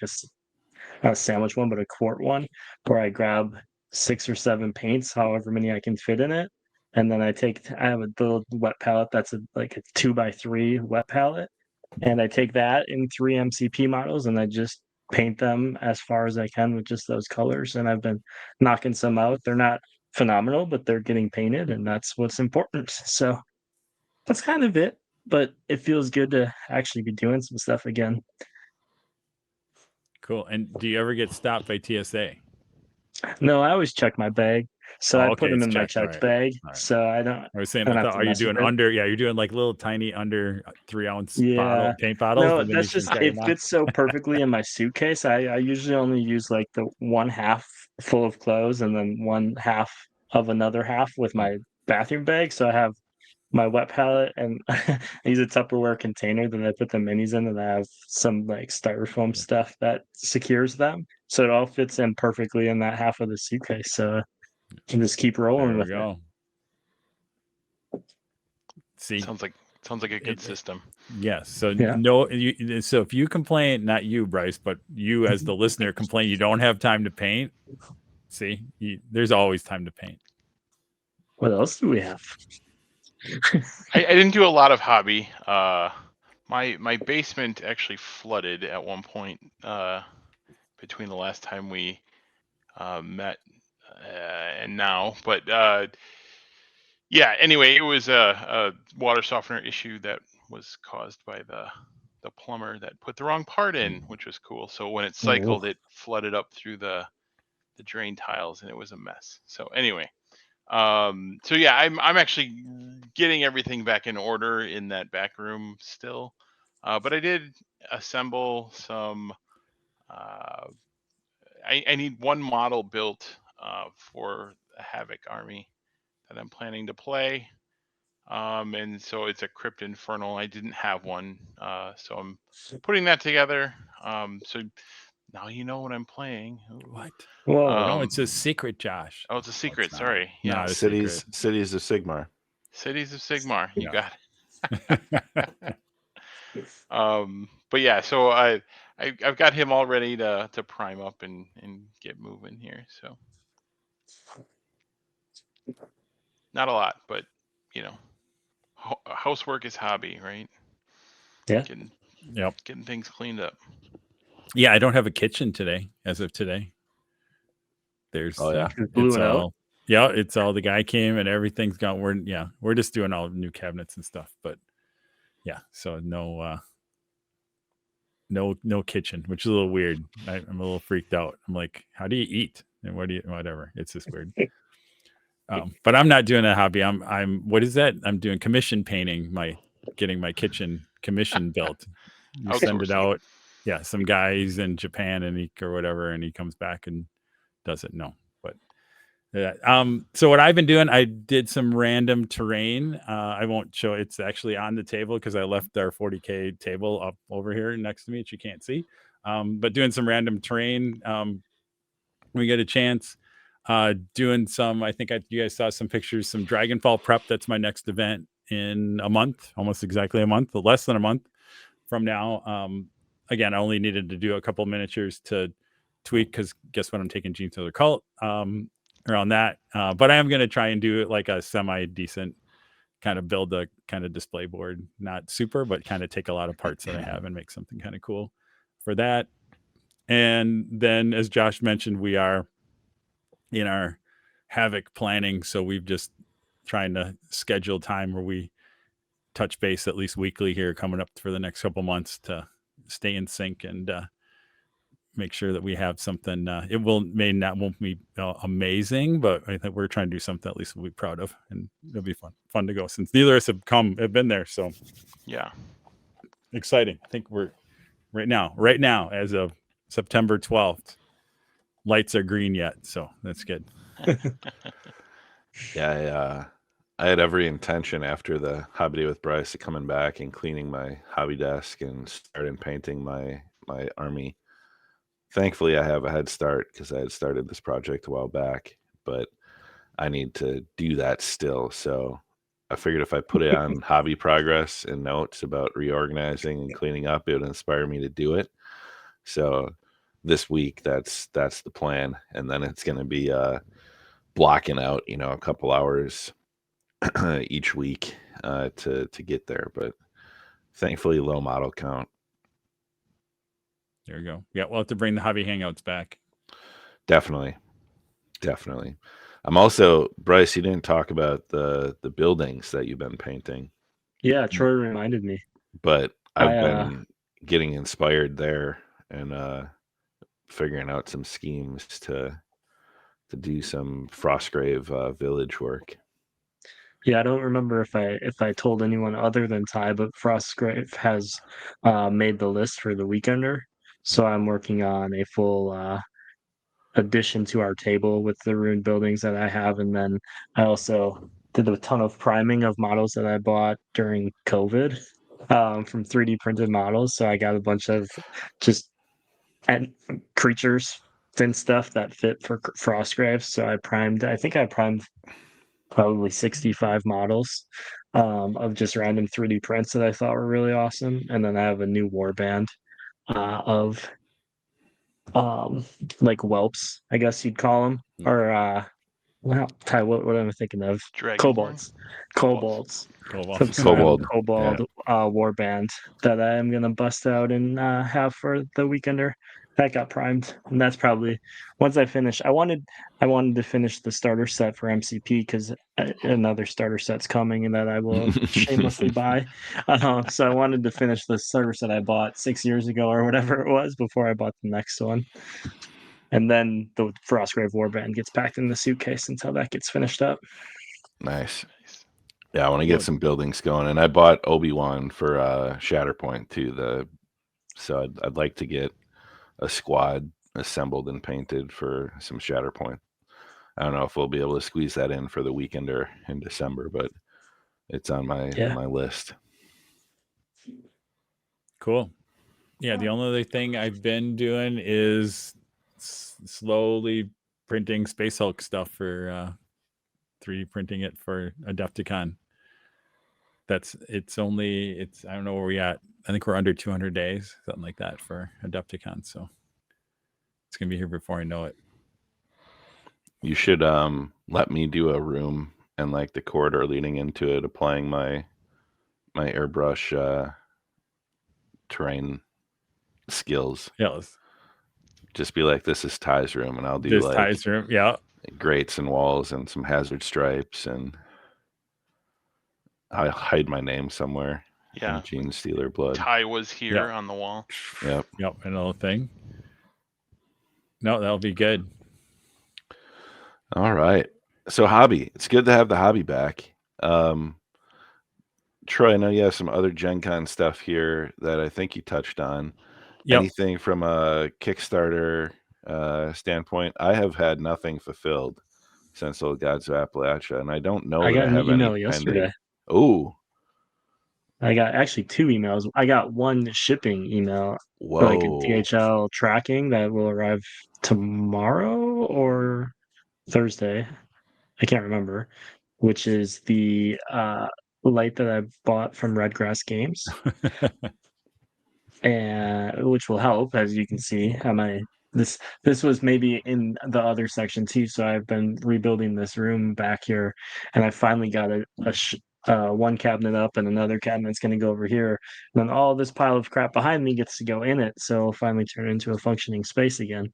not a sandwich one, but a quart one, where I grab 6 or 7 paints, however many I can fit in it. And then I have a little wet palette that's like a 2x3 wet palette. And I take that in 3 MCP models and I just paint them as far as I can with just those colors. And I've been knocking some out. They're not phenomenal, but they're getting painted, and that's what's important. So that's kind of it. But it feels good to actually be doing some stuff again. Cool. And do you ever get stopped by TSA? No, I always check my bag. So I put them in my checked bag. Right. So I don't. I was saying, are you doing under? Yeah, you're doing like little tiny under 3 ounce paint bottles. No, that's just it fits so perfectly in my suitcase. I usually only use like the 1/2 full of clothes and then 1/2 of another half with my bathroom bag. So I have my wet palette and I use a Tupperware container that I put the minis in, and I have some like styrofoam stuff that secures them. So it all fits in perfectly in that half of the suitcase. So you can just keep rolling with it. See, sounds like a good system. Yes. So so if you complain, not you, Bryce, but you as the listener complain you don't have time to paint. See, there's always time to paint. What else do we have? I didn't do a lot of hobby. My basement actually flooded at one point between the last time we met and now. But anyway, it was a water softener issue that was caused by the plumber that put the wrong part in, which was cool. So when it cycled, it flooded up through the drain tiles, and it was a mess. So anyway. I'm actually getting everything back in order in that back room still. But I did assemble some. I need one model built for a Havoc army that I'm planning to play. And so it's a Crypt Infernal. I didn't have one, so I'm putting that together. So now you know what I'm playing. Ooh. What? Whoa. No, it's a secret, Josh. Oh, it's a secret. not. Sorry. Yeah. Not a secret. Cities of Sigmar. Cities of Sigmar. You Yeah. got it. But yeah, so I've got him all ready to prime up and get moving here. So not a lot, but you know, housework is hobby, right? Yeah. Getting things cleaned up. Yeah, I don't have a kitchen today. As of today, there's Blew it's it all out. yeah, it's all the guy came and everything's gone. We're just doing all new cabinets and stuff, but yeah, so no kitchen, which is a little weird. I'm a little freaked out. I'm like, how do you eat? And whatever. It's just weird. But I'm not doing a hobby. I'm what is that? I'm doing commission painting, getting my kitchen commission built. You send it Outsourcing. out. Yeah, some guys in Japan and he comes back and does it. No, but so what I've been doing, I did some random terrain. I won't show it's actually on the table because I left our 40K table up over here next to me, which you can't see. But doing some random terrain when we get a chance. Doing some, I think you guys saw some pictures, some Dragonfall prep. That's my next event in a month, almost exactly a month, less than a month from now. Again, I only needed to do a couple miniatures to tweak because guess what? I'm taking Gene to the Cult around that. But I am going to try and do it like a semi-decent kind of build a kind of display board, not super, but kind of take a lot of parts that I have and make something kind of cool for that. And then, as Josh mentioned, we are in our Havoc planning. So we've just trying to schedule time where we touch base at least weekly here coming up for the next couple months to stay in sync and make sure that we have something. It won't be amazing, but I think we're trying to do something at least we'll be proud of, and it'll be fun to go since neither of us have been there. So yeah, exciting. I think we're right now as of September 12th. Lights are green yet, so that's good. Yeah, I had every intention after the hobby day with Bryce of coming back and cleaning my hobby desk and starting painting my army. Thankfully, I have a head start because I had started this project a while back, but I need to do that still. So I figured if I put it on hobby progress and notes about reorganizing and cleaning up, it would inspire me to do it. So this week, that's the plan, and then it's going to be blocking out, a couple hours each week to get there. But thankfully, low model count. There you go. Yeah, we'll have to bring the hobby hangouts back. Definitely. I'm also, Bryce, you didn't talk about the buildings that you've been painting. Yeah, Troy reminded me. But I've been getting inspired there and figuring out some schemes to do some Frostgrave village work. Yeah, I don't remember if I told anyone other than Ty, but Frostgrave has made the list for the Weekender. So I'm working on a full addition to our table with the ruined buildings that I have, and then I also did a ton of priming of models that I bought during COVID from 3D printed models. So I got a bunch of just creatures, thin stuff that fit for Frostgrave. So I think I primed probably 65 models of just random 3D prints that I thought were really awesome. And then I have a new warband of like whelps, I guess you'd call them, or well, Ty, what am I thinking of? Dragonborn? Kobolds. Kobold. Kobold warband that I am gonna bust out and have for the Weekender. That got primed, and that's probably once I finish. I wanted to finish the starter set for MCP because another starter set's coming, and that I will shamelessly buy. So I wanted to finish the starter set I bought 6 years ago or whatever it was before I bought the next one. And then the Frostgrave warband gets packed in the suitcase until that gets finished up. Nice. Yeah, I want to get some buildings going, and I bought Obi-Wan for Shatterpoint too. So I'd like to get a squad assembled and painted for some Shatterpoint. I don't know if we'll be able to squeeze that in for the weekend or in December, but it's on my list. Cool. Yeah, the only other thing I've been doing is slowly printing Space Hulk stuff for 3D printing it for Adepticon. I don't know where we're at. I think we're under 200 days, something like that for Adepticon. So it's gonna be here before I know it. You should let me do a room and like the corridor leading into it, applying my airbrush terrain skills. Yes. Just be like, this is Ty's room, and I'll do This like Ty's room. Yeah. grates and walls and some hazard stripes, and I hide my name somewhere. Yeah. Gene Stealer blood. Ty was here on the wall. Yep. Yep. Another thing. No, that'll be good. All right. So hobby. It's good to have the hobby back. Troy, I know you have some other GenCon stuff here that I think you touched on. Yep. Anything from a Kickstarter standpoint? I have had nothing fulfilled since Old Gods of Appalachia, and I don't know I that got I an have email any yesterday. pending. Oh, I got actually 2 emails. I got one shipping email, whoa. like a DHL tracking that will arrive tomorrow or Thursday. I can't remember, which is the light that I bought from Redgrass Games, and which will help, as you can see. This was maybe in the other section too. So I've been rebuilding this room back here, and I finally got one cabinet up, and another cabinet's going to go over here. And then all this pile of crap behind me gets to go in it, so it'll finally turn into a functioning space again.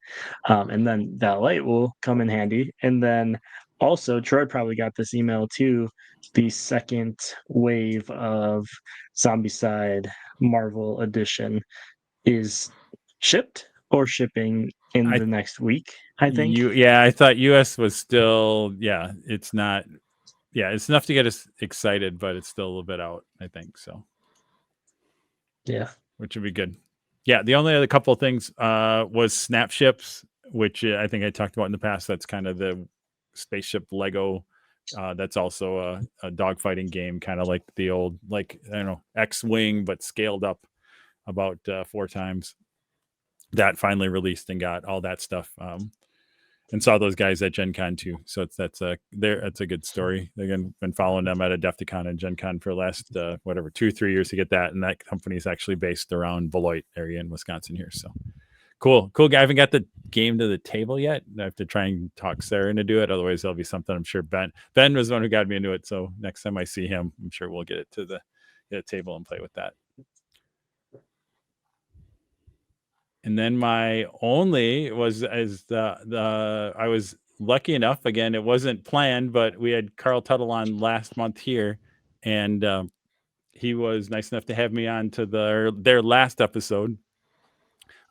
And then that light will come in handy. And then also, Troy probably got this email too. The second wave of Zombicide Marvel Edition is shipped or shipping in the next week, I think. I thought US was still, it's not, it's enough to get us excited, but it's still a little bit out, I think. So, yeah, which would be good. Yeah, the only other couple of things was Snap Ships, which I think I talked about in the past. That's kind of the spaceship Lego. That's also a dogfighting game, kind of like the old, like, I don't know, X-Wing, but scaled up about 4 times. That finally released and got all that stuff, and saw those guys at GenCon too. So that's a good story. They've been following them at Adepticon and GenCon for the last 2-3 years to get that, and that company is actually based around Beloit area in Wisconsin here. So cool guy. I haven't got the game to the table yet. I have to try and talk Sarah into do it. Otherwise, there'll be something. I'm sure Ben was the one who got me into it. So next time I see him, I'm sure we'll get it to the table and play with that. And then my only was I was lucky enough, again, it wasn't planned, but we had Carl Tuttle on last month here, and he was nice enough to have me on to their last episode,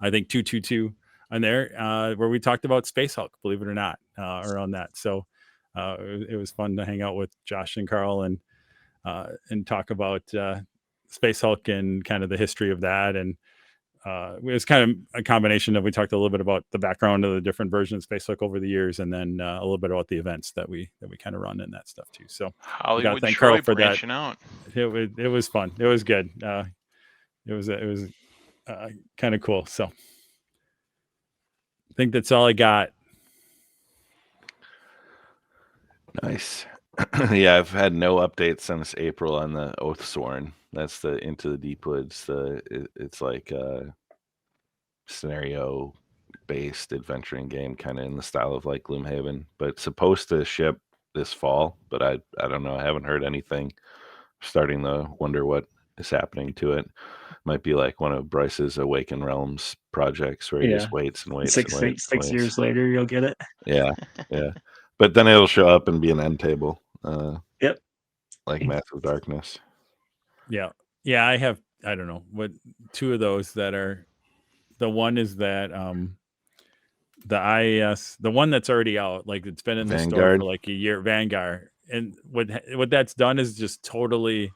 I think 222 on there, where we talked about Space Hulk, believe it or not, around that. So it was fun to hang out with Josh and Carl and talk about Space Hulk and kind of the history of that. And it was kind of a combination of, we talked a little bit about the background of the different versions of Space Hulk over the years, and then a little bit about the events that we kind of run in that stuff too. So Hollywood thank Troy Carl for branching that. out. It was fun. It was good. It was kind of cool. So I think that's all I got. Nice. Yeah, I've had no updates since April on the Oathsworn. That's the Into the Deep Woods. It's like a scenario-based adventuring game, kind of in the style of like Gloomhaven, but it's supposed to ship this fall. But I don't know. I haven't heard anything. Starting to wonder what is happening to it. Might be like one of Bryce's Awaken Realms projects where he just waits and waits. Six years later, you'll get it. Yeah. But then it'll show up and be an end table. Yep. Like Massive Darkness. Yeah. I don't know what 2 of those that are. The one is that the IES, the one that's already out, like it's been in the store for like a year, Vanguard, and what that's done is just totally,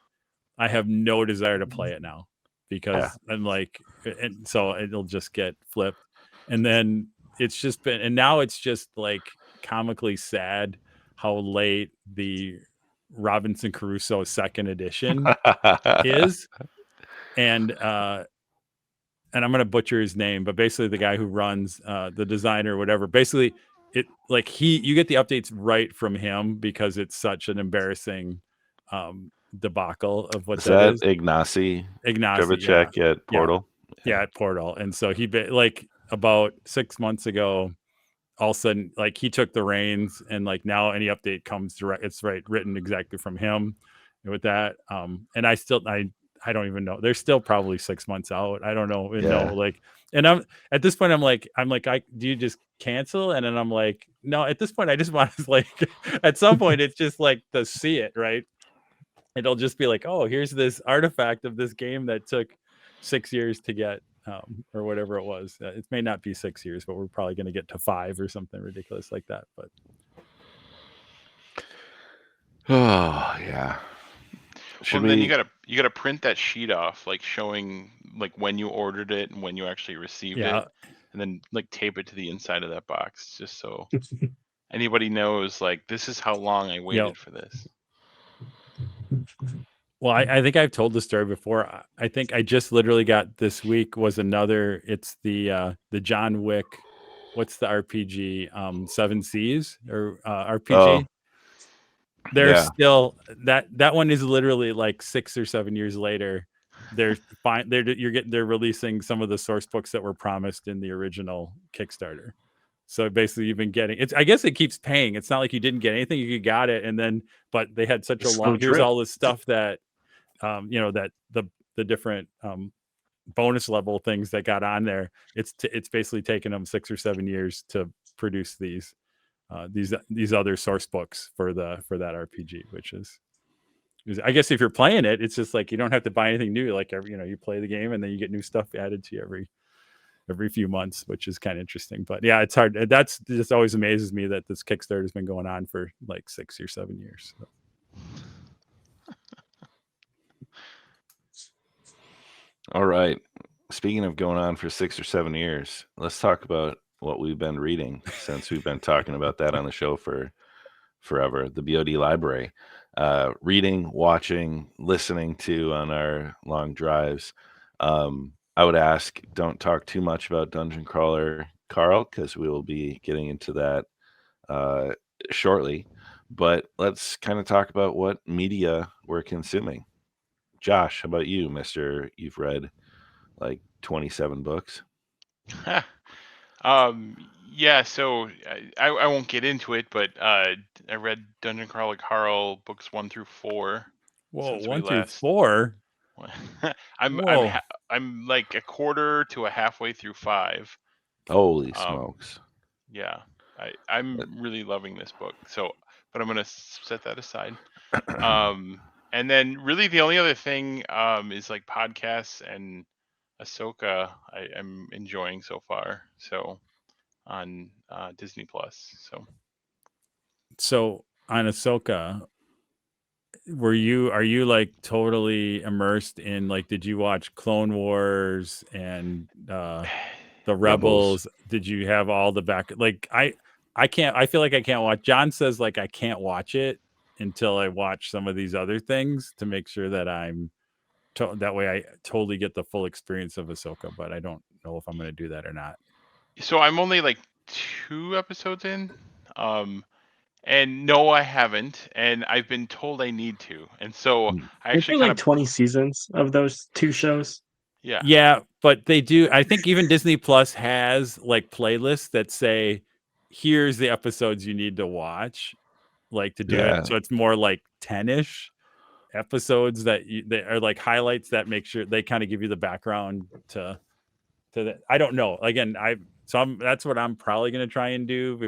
I have no desire to play it now because I'm like, and so it'll just get flipped. And then it's just been, and now it's just like comically sad how late the Robinson Crusoe second edition is. And I'm going to butcher his name, but basically the guy who runs the designer or whatever, basically it like you get the updates right from him because it's such an embarrassing debacle of what Is that is. Ignacy Drivacek at Portal? Yeah, at Portal. And so he like about 6 months ago, all of a sudden, like he took the reins, and like now any update comes direct. It's written exactly from him with that. And I don't even know. They're still probably 6 months out. I don't know. Like, and I'm at this point, I'm like, do you just cancel? And then I'm like, no, at this point, I just want to like, at some point, it's just like to see it, right? It'll just be like, oh, here's this artifact of this game that took 6 years to get, or whatever it was. It may not be 6 years, but we're probably going to get to 5 or something ridiculous like that. But oh yeah. Then you gotta print that sheet off, like showing like when you ordered it and when you actually received it, and then like tape it to the inside of that box, just so anybody knows like this is how long I waited for this. Well, I think I've told the story before. I think I just literally got this week was another. It's the John Wick. What's the RPG? 7 Seas or RPG? They're still that one is literally like 6 or 7 years later. They're fine. They're releasing some of the source books that were promised in the original Kickstarter. So basically, you've been getting it's. I guess it keeps paying. It's not like you didn't get anything. You got it, and then but they had such a long. Here's all this stuff that, that the different bonus level things that got on there. It's basically taken them 6 or 7 years to produce these other source books for that RPG, which is I guess if you're playing it, it's just like you don't have to buy anything new. Like you play the game and then you get new stuff added to you every few months, which is kind of interesting. But yeah, it's hard. That's just always amazes me that this Kickstarter has been going on for like 6 or 7 years. So. All right. Speaking of going on for 6 or 7 years, let's talk about what we've been reading since we've been talking about that on the show for forever. The BoD Library. Reading, watching, listening to on our long drives. I would ask, don't talk too much about Dungeon Crawler, Carl, because we will be getting into that shortly. But let's kind of talk about what media we're consuming. Josh, how about you, Mr. You've read like 27 books? Yeah, so I won't get into it, but I read Dungeon Crawler Carl books 1 through 4. Whoa, 1 through 4? I'm like a quarter to a halfway through 5. Holy smokes! Yeah, I'm really loving this book. So, but I'm gonna set that aside. And then really the only other thing is like podcasts and Ahsoka. I'm enjoying so far. So on Disney Plus. So on Ahsoka, are you like totally immersed in like, did you watch Clone Wars and the Rebels? Did you have all the back? Like I feel like I can't watch. John says like I can't watch it until I watch some of these other things to make sure that that way I totally get the full experience of Ahsoka, but I don't know if I'm going to do that or not. So I'm only like 2 episodes in. And no, I haven't, and I've been told I need to, and so I actually like 20 seasons of those 2 shows. Yeah, but they do. I think even Disney Plus has like playlists that say, "Here's the episodes you need to watch," like to do it. So it's more like 10-ish episodes that are like highlights that make sure they kind of give you the background to that. I don't know. Again, that's what I'm probably going to try and do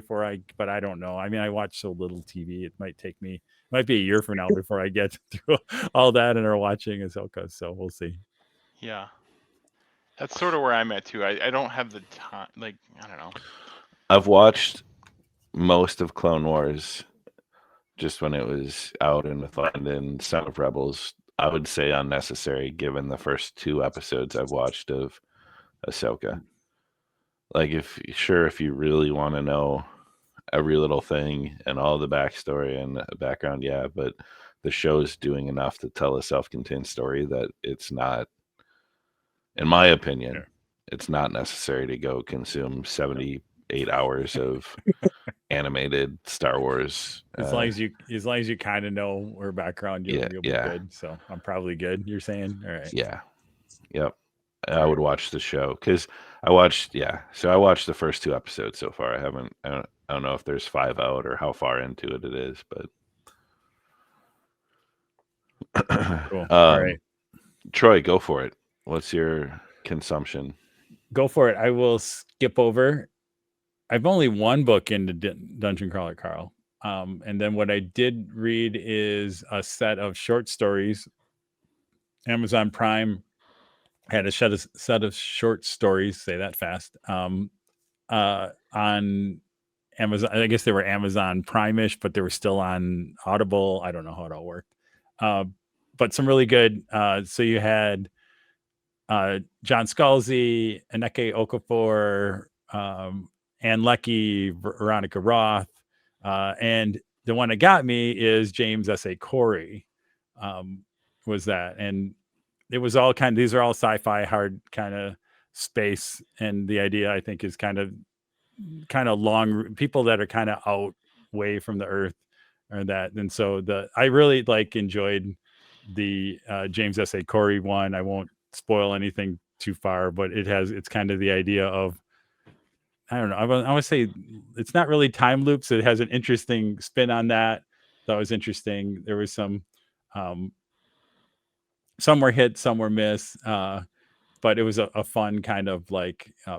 but I don't know. I mean, I watch so little TV. It might be a year from now before I get through all that and are watching Ahsoka. So we'll see. Yeah. That's sort of where I'm at too. I don't have the time. Like, I don't know. I've watched most of Clone Wars just when it was out in London, Son of Rebels, I would say unnecessary given the first 2 episodes I've watched of Ahsoka. Like, if you really want to know every little thing and all the backstory and the background, yeah, but the show's doing enough to tell a self-contained story that it's not, in my opinion, Sure. it's not necessary to go consume 78 hours of animated Star Wars. As long as you kind of know her background, you'll be yeah. good. So I'm probably good. You're saying, all right? Yeah. Yep. I would watch the show because I watched the first 2 episodes so far. I don't know if there's 5 out or how far into it is, but Cool. All right, Troy, go for it. What's your consumption? go for it. I will skip over. I've only one book into Dungeon Crawler Carl. And then what I did read is a set of short stories. Amazon Prime had a set of short stories, say that fast, on Amazon. I guess they were Amazon Prime-ish, but they were still on Audible. I don't know how it all worked. But some really good. So you had John Scalzi, Aneke Okafor, Ann Leckie, Veronica Roth, and the one that got me is James S.A. Corey. Was that, and it was all these are all sci-fi, hard kind of space, and the idea I think is kind of long people that are kind of out way from the Earth or that, and so I really enjoyed the James S.A. Corey one. I won't spoil anything too far, but it's kind of the idea of, I don't know. I would say it's not really time loops. It has an interesting spin on that. That was interesting. There was some were hit, some were miss, but it was a fun kind of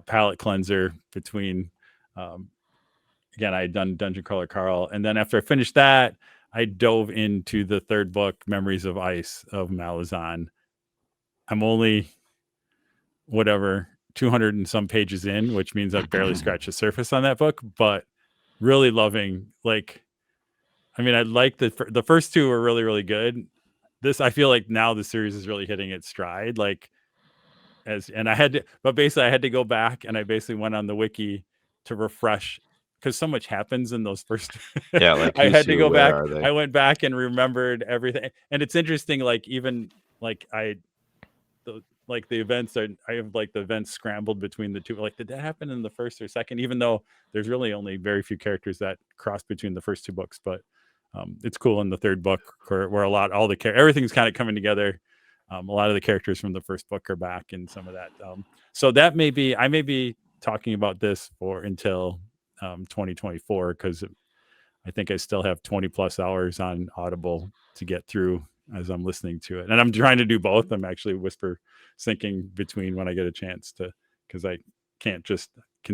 palate cleanser between. Again, I had done Dungeon Crawler Carl, and then after I finished that, I dove into the 3rd book, Memories of Ice of Malazan. I'm only 200 and some pages in, which means I've barely scratched the surface on that book, but really loving, I like the first 2 were really, really good. This, I feel like now the series is really hitting its stride. I had to go back, and I basically went on the wiki to refresh because so much happens in those first. Yeah, I had to go back. Are they? I went back and remembered everything, and it's interesting. The events are, I have the events scrambled between the 2. Did that happen in the first or second? Even though there's really only very few characters that cross between the first 2 books, but it's cool in the 3rd book where everything's kind of coming together. A lot of the characters from the first book are back, and some of that. So that I may be talking about this until 2024, because I think I still have 20 plus hours on Audible to get through as I'm listening to it. And I'm trying to do both. I'm actually whisper syncing between when I get a chance to, because I can't just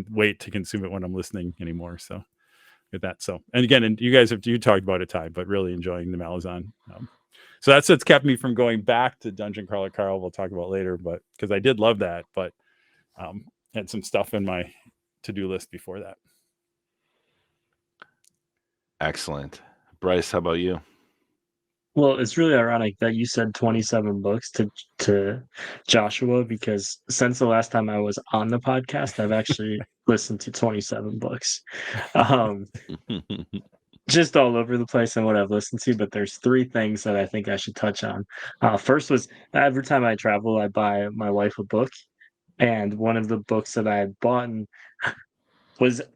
wait to consume it when I'm listening anymore. So with that. So, and again, you talked about it, Ty, but really enjoying the Malazan. So that's what's kept me from going back to Dungeon Crawler Carl. We'll talk about later, but because I did love that, but had some stuff in my to-do list before that. Excellent. Bryce, how about you? Well, it's really ironic that you said 27 books to Joshua, because since the last time I was on the podcast, I've actually listened to 27 books. Just all over the place in what I've listened to, but there's 3 things that I think I should touch on. First was, every time I travel, I buy my wife a book, and one of the books that I had bought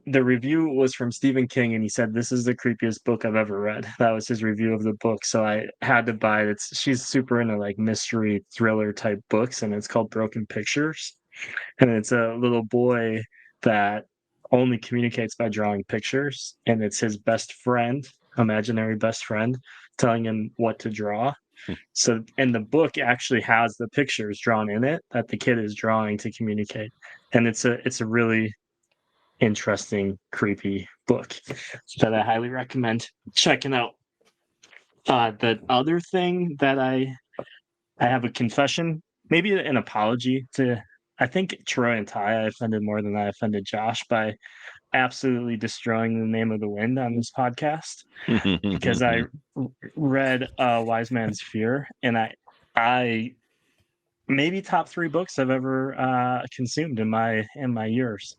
the review was from Stephen King, and he said, "This is the creepiest book I've ever read." That was his review of the book, so I had to buy it. She's super into mystery thriller type books, and it's called Broken Pictures, and it's a little boy that only communicates by drawing pictures, and it's his best friend, imaginary best friend, telling him what to draw. So, and the book actually has the pictures drawn in it that the kid is drawing to communicate, and it's a really interesting, creepy book that I highly recommend checking out. The other thing that I have a confession, maybe an apology to I think Troy and Ty I offended more than I offended Josh by absolutely destroying the name of the wind on this podcast, because I read Wise Man's Fear, and I maybe top 3 books I've ever consumed in my years,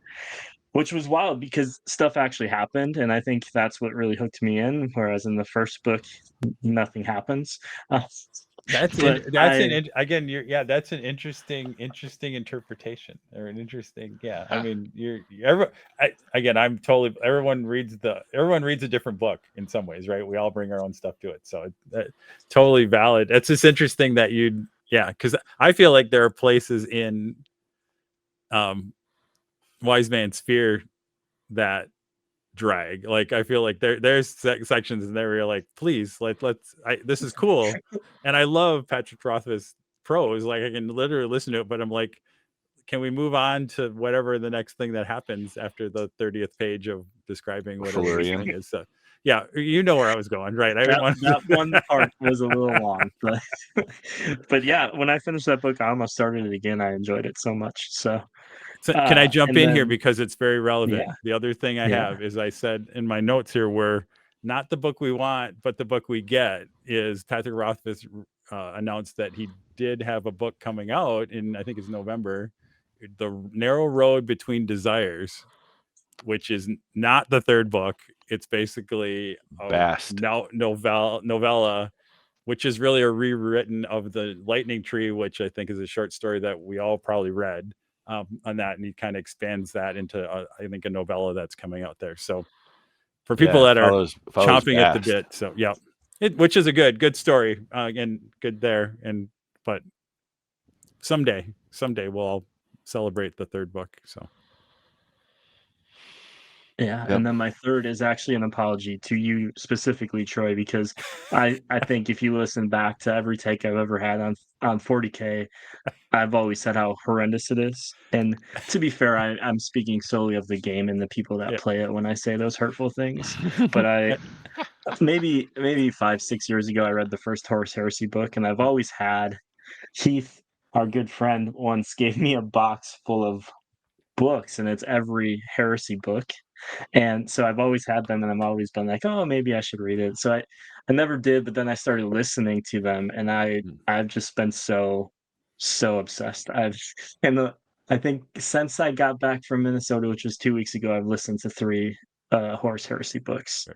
which was wild because stuff actually happened, and I think that's what really hooked me in. Whereas in the first book, nothing happens. That's But again, that's an interesting interpretation, or an interesting, I mean, everyone reads a different book in some ways, right? We all bring our own stuff to it, so totally valid. It's just interesting that because I feel like there are places in Wise Man's Fear that drag. Like, I feel like there's sections in there where you're like, please, this is cool, and I love Patrick Rothfuss's prose. Like, I can literally listen to it, but I'm like, can we move on to whatever the next thing that happens after the 30th page of describing whatever this thing is? So yeah, you know where I was going, right? That one part was a little long, but but yeah, when I finished that book, I almost started it again. I enjoyed it so much. So can I jump in here then, because it's very relevant? Yeah. The other thing I have is, I said in my notes here, were not the book we want, but the book we get, is Patrick Rothfuss announced that he did have a book coming out in, I think it's November, The Narrow Road Between Desires, which is not the third book. It's basically a novella, which is really a rewritten of The Lightning Tree, which I think is a short story that we all probably read on that, and he kind of expands that into I think a novella that's coming out there. So for people that are chomping at the bit, so which is a good story, and good there, but someday we'll all celebrate the third book. So and then my third is actually an apology to you specifically, Troy, because I think if you listen back to every take I've ever had on 40K, I've always said how horrendous it is. And to be fair, I'm speaking solely of the game and the people that play it when I say those hurtful things. But maybe 5-6 years ago, I read the first Horus Heresy book, and I've always had Heath, our good friend, once gave me a box full of books, and it's every heresy book. And so I've always had them, and I've always been like, oh, maybe I should read it. So I never did, but then I started listening to them, and I've just been so obsessed. I think since I got back from Minnesota, which was 2 weeks ago, I've listened to 3 Horus Heresy books.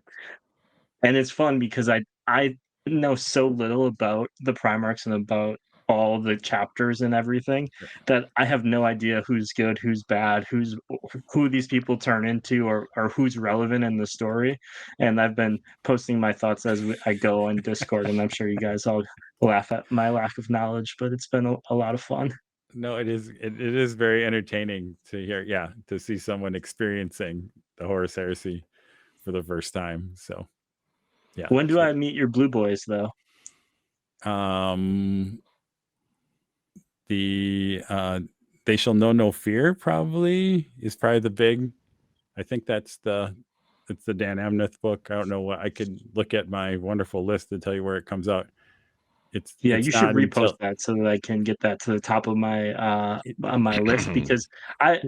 And it's fun because I know so little about the Primarchs and about all the chapters and everything that I have no idea who's good, who's bad, who these people turn into, or who's relevant in the story. And I've been posting my thoughts as I go on Discord, and I'm sure you guys all laugh at my lack of knowledge, but it's been a lot of fun. No, it is very entertaining to hear, to see someone experiencing the Horus Heresy for the first time. So when do I meet your blue boys, though? They Shall Know No Fear probably is the big. I think it's the Dan Amneth book. I don't know what, I could look at my wonderful list to tell you where it comes out. You should repost that so that I can get that to the top of my on my list, because I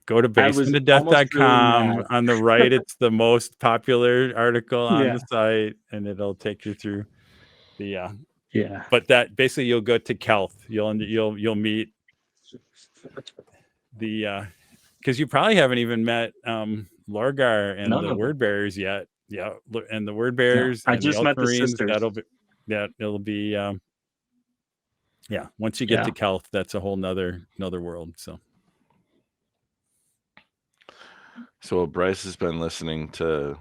go to basementofdeath.com. On the right, it's the most popular article on the site, and it'll take you through the But that basically, you'll go to Kelth. You'll meet the because you probably haven't even met Lorgar and the Word Bearers yet. And the Word Bearers. I and just met the sisters. It'll be once you get to Kelth, that's a whole nother world. So Bryce has been listening to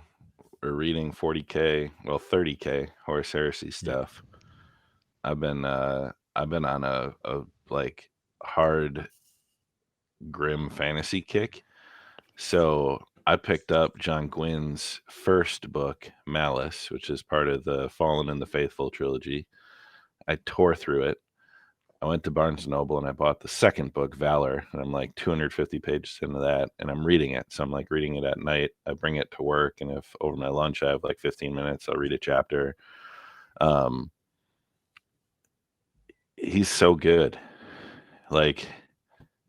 or reading 40K, 30K Horus Heresy stuff. I've been on a like hard grim fantasy kick. So I picked up John Gwynn's first book, Malice, which is part of the Fallen and the Faithful trilogy. I tore through it. I went to Barnes & Noble and I bought the second book, Valor, and I'm like 250 pages into that, and I'm reading it. So I'm like reading it at night. I bring it to work, and if over my lunch I have like 15 minutes, I'll read a chapter. He's so good. Like,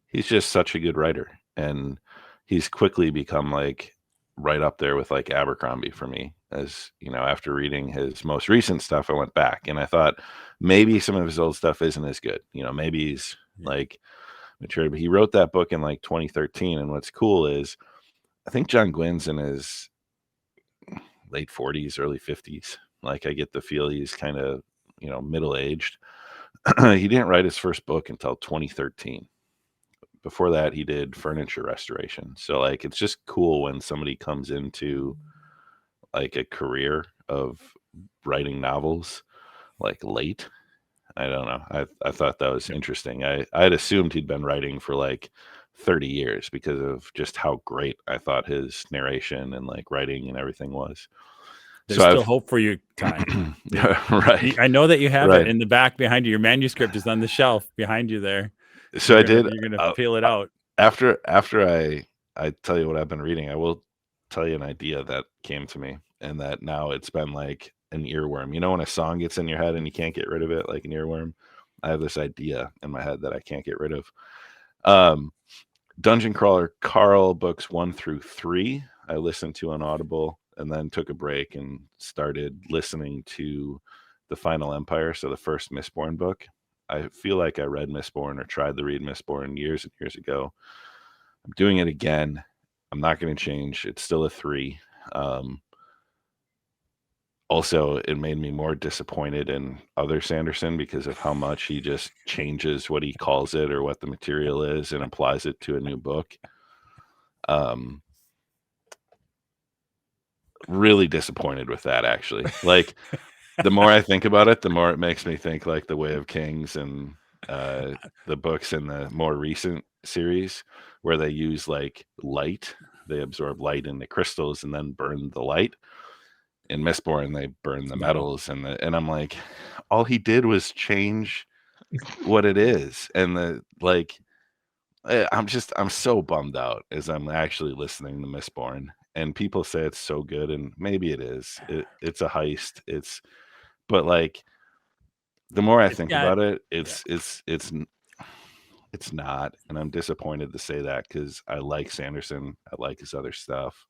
he's just such a good writer, and he's quickly become like right up there with like Abercrombie for me. As you know, after reading his most recent stuff, I went back and I thought maybe some of his old stuff isn't as good. You know, maybe he's like mature, but he wrote that book in like 2013. And what's cool is I think John Gwynn's in his late 40s, early 50s. Like, I get the feel he's kind of, you know, middle-aged. He didn't write his first book until 2013. Before that, he did furniture restoration. So like, it's just cool when somebody comes into like a career of writing novels like late. I don't know. I thought that was interesting. I had assumed he'd been writing for like 30 years because of just how great I thought his narration and like writing and everything was. There's still hope for you, Ty. Right. I know that you have it in the back behind you. Your manuscript is on the shelf behind you there. So you're gonna gonna peel it out. After I tell you what I've been reading, I will tell you an idea that came to me, and that now it's been like an earworm. You know, when a song gets in your head and you can't get rid of it, like an earworm. I have this idea in my head that I can't get rid of. Dungeon Crawler Carl books 1 through 3. I listened to on Audible, and then took a break and started listening to The Final Empire. So the first Mistborn book. I feel like I read Mistborn or tried to read Mistborn years and years ago. I'm doing it again. I'm not going to change. It's still a 3. Also, it made me more disappointed in other Sanderson because of how much he just changes what he calls it or what the material is and applies it to a new book. Really disappointed with that, actually. Like, the more I think about it, the more it makes me think like The Way of Kings and the books in the more recent series where they use like light. They absorb light in the crystals and then burn the light. In Mistborn, they burn the metals, and I'm like, all he did was change what it is, and I'm so bummed out as I'm actually listening to Mistborn, and people say it's so good, and maybe it is. It's a heist. But like, the more I think about it, it's not, and I'm disappointed to say that because I like Sanderson, I like his other stuff.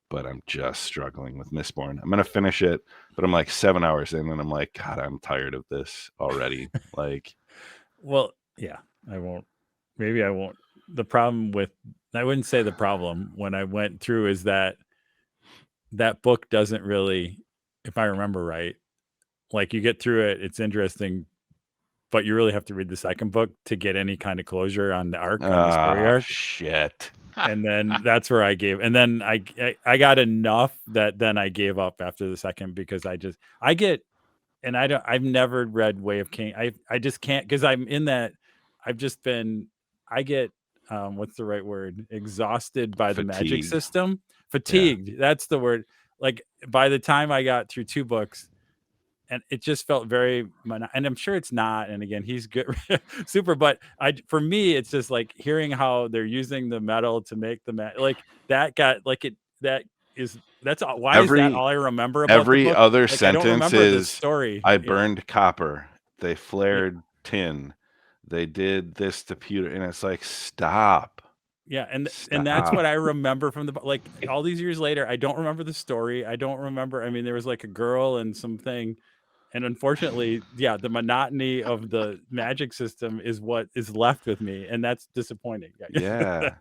But I'm just struggling with Mistborn. I'm gonna finish it, but I'm like 7 hours in, and I'm like, God, I'm tired of this already. Like, well, yeah, I won't. Maybe I won't. The problem with, I wouldn't say the problem when I went through is that book doesn't really, if I remember right, like you get through it, it's interesting, but you really have to read the second book to get any kind of closure on the arc, on the story arc. Shit. And then that's where I gave, and then I got enough that then I gave up after the second because I've never read Way of King. I just can't, because I'm in that, I get what's the right word? Exhausted by the magic system. Fatigued. Yeah. That's the word. Like by the time I got through 2 books, and it just felt very, and I'm sure it's not. And again, he's good, super. But for me, it's just like hearing how they're using the metal to make the like that got like it. That's why is that all I remember about every the book? other like, sentence is the story. I burned copper. They flared tin. They did this to pewter, and it's like, stop. Yeah, and that's what I remember from the, like, all these years later. I don't remember the story. I don't remember. I mean, there was like a girl and something. And unfortunately, yeah, the monotony of the magic system is what is left with me, and that's disappointing. Yeah.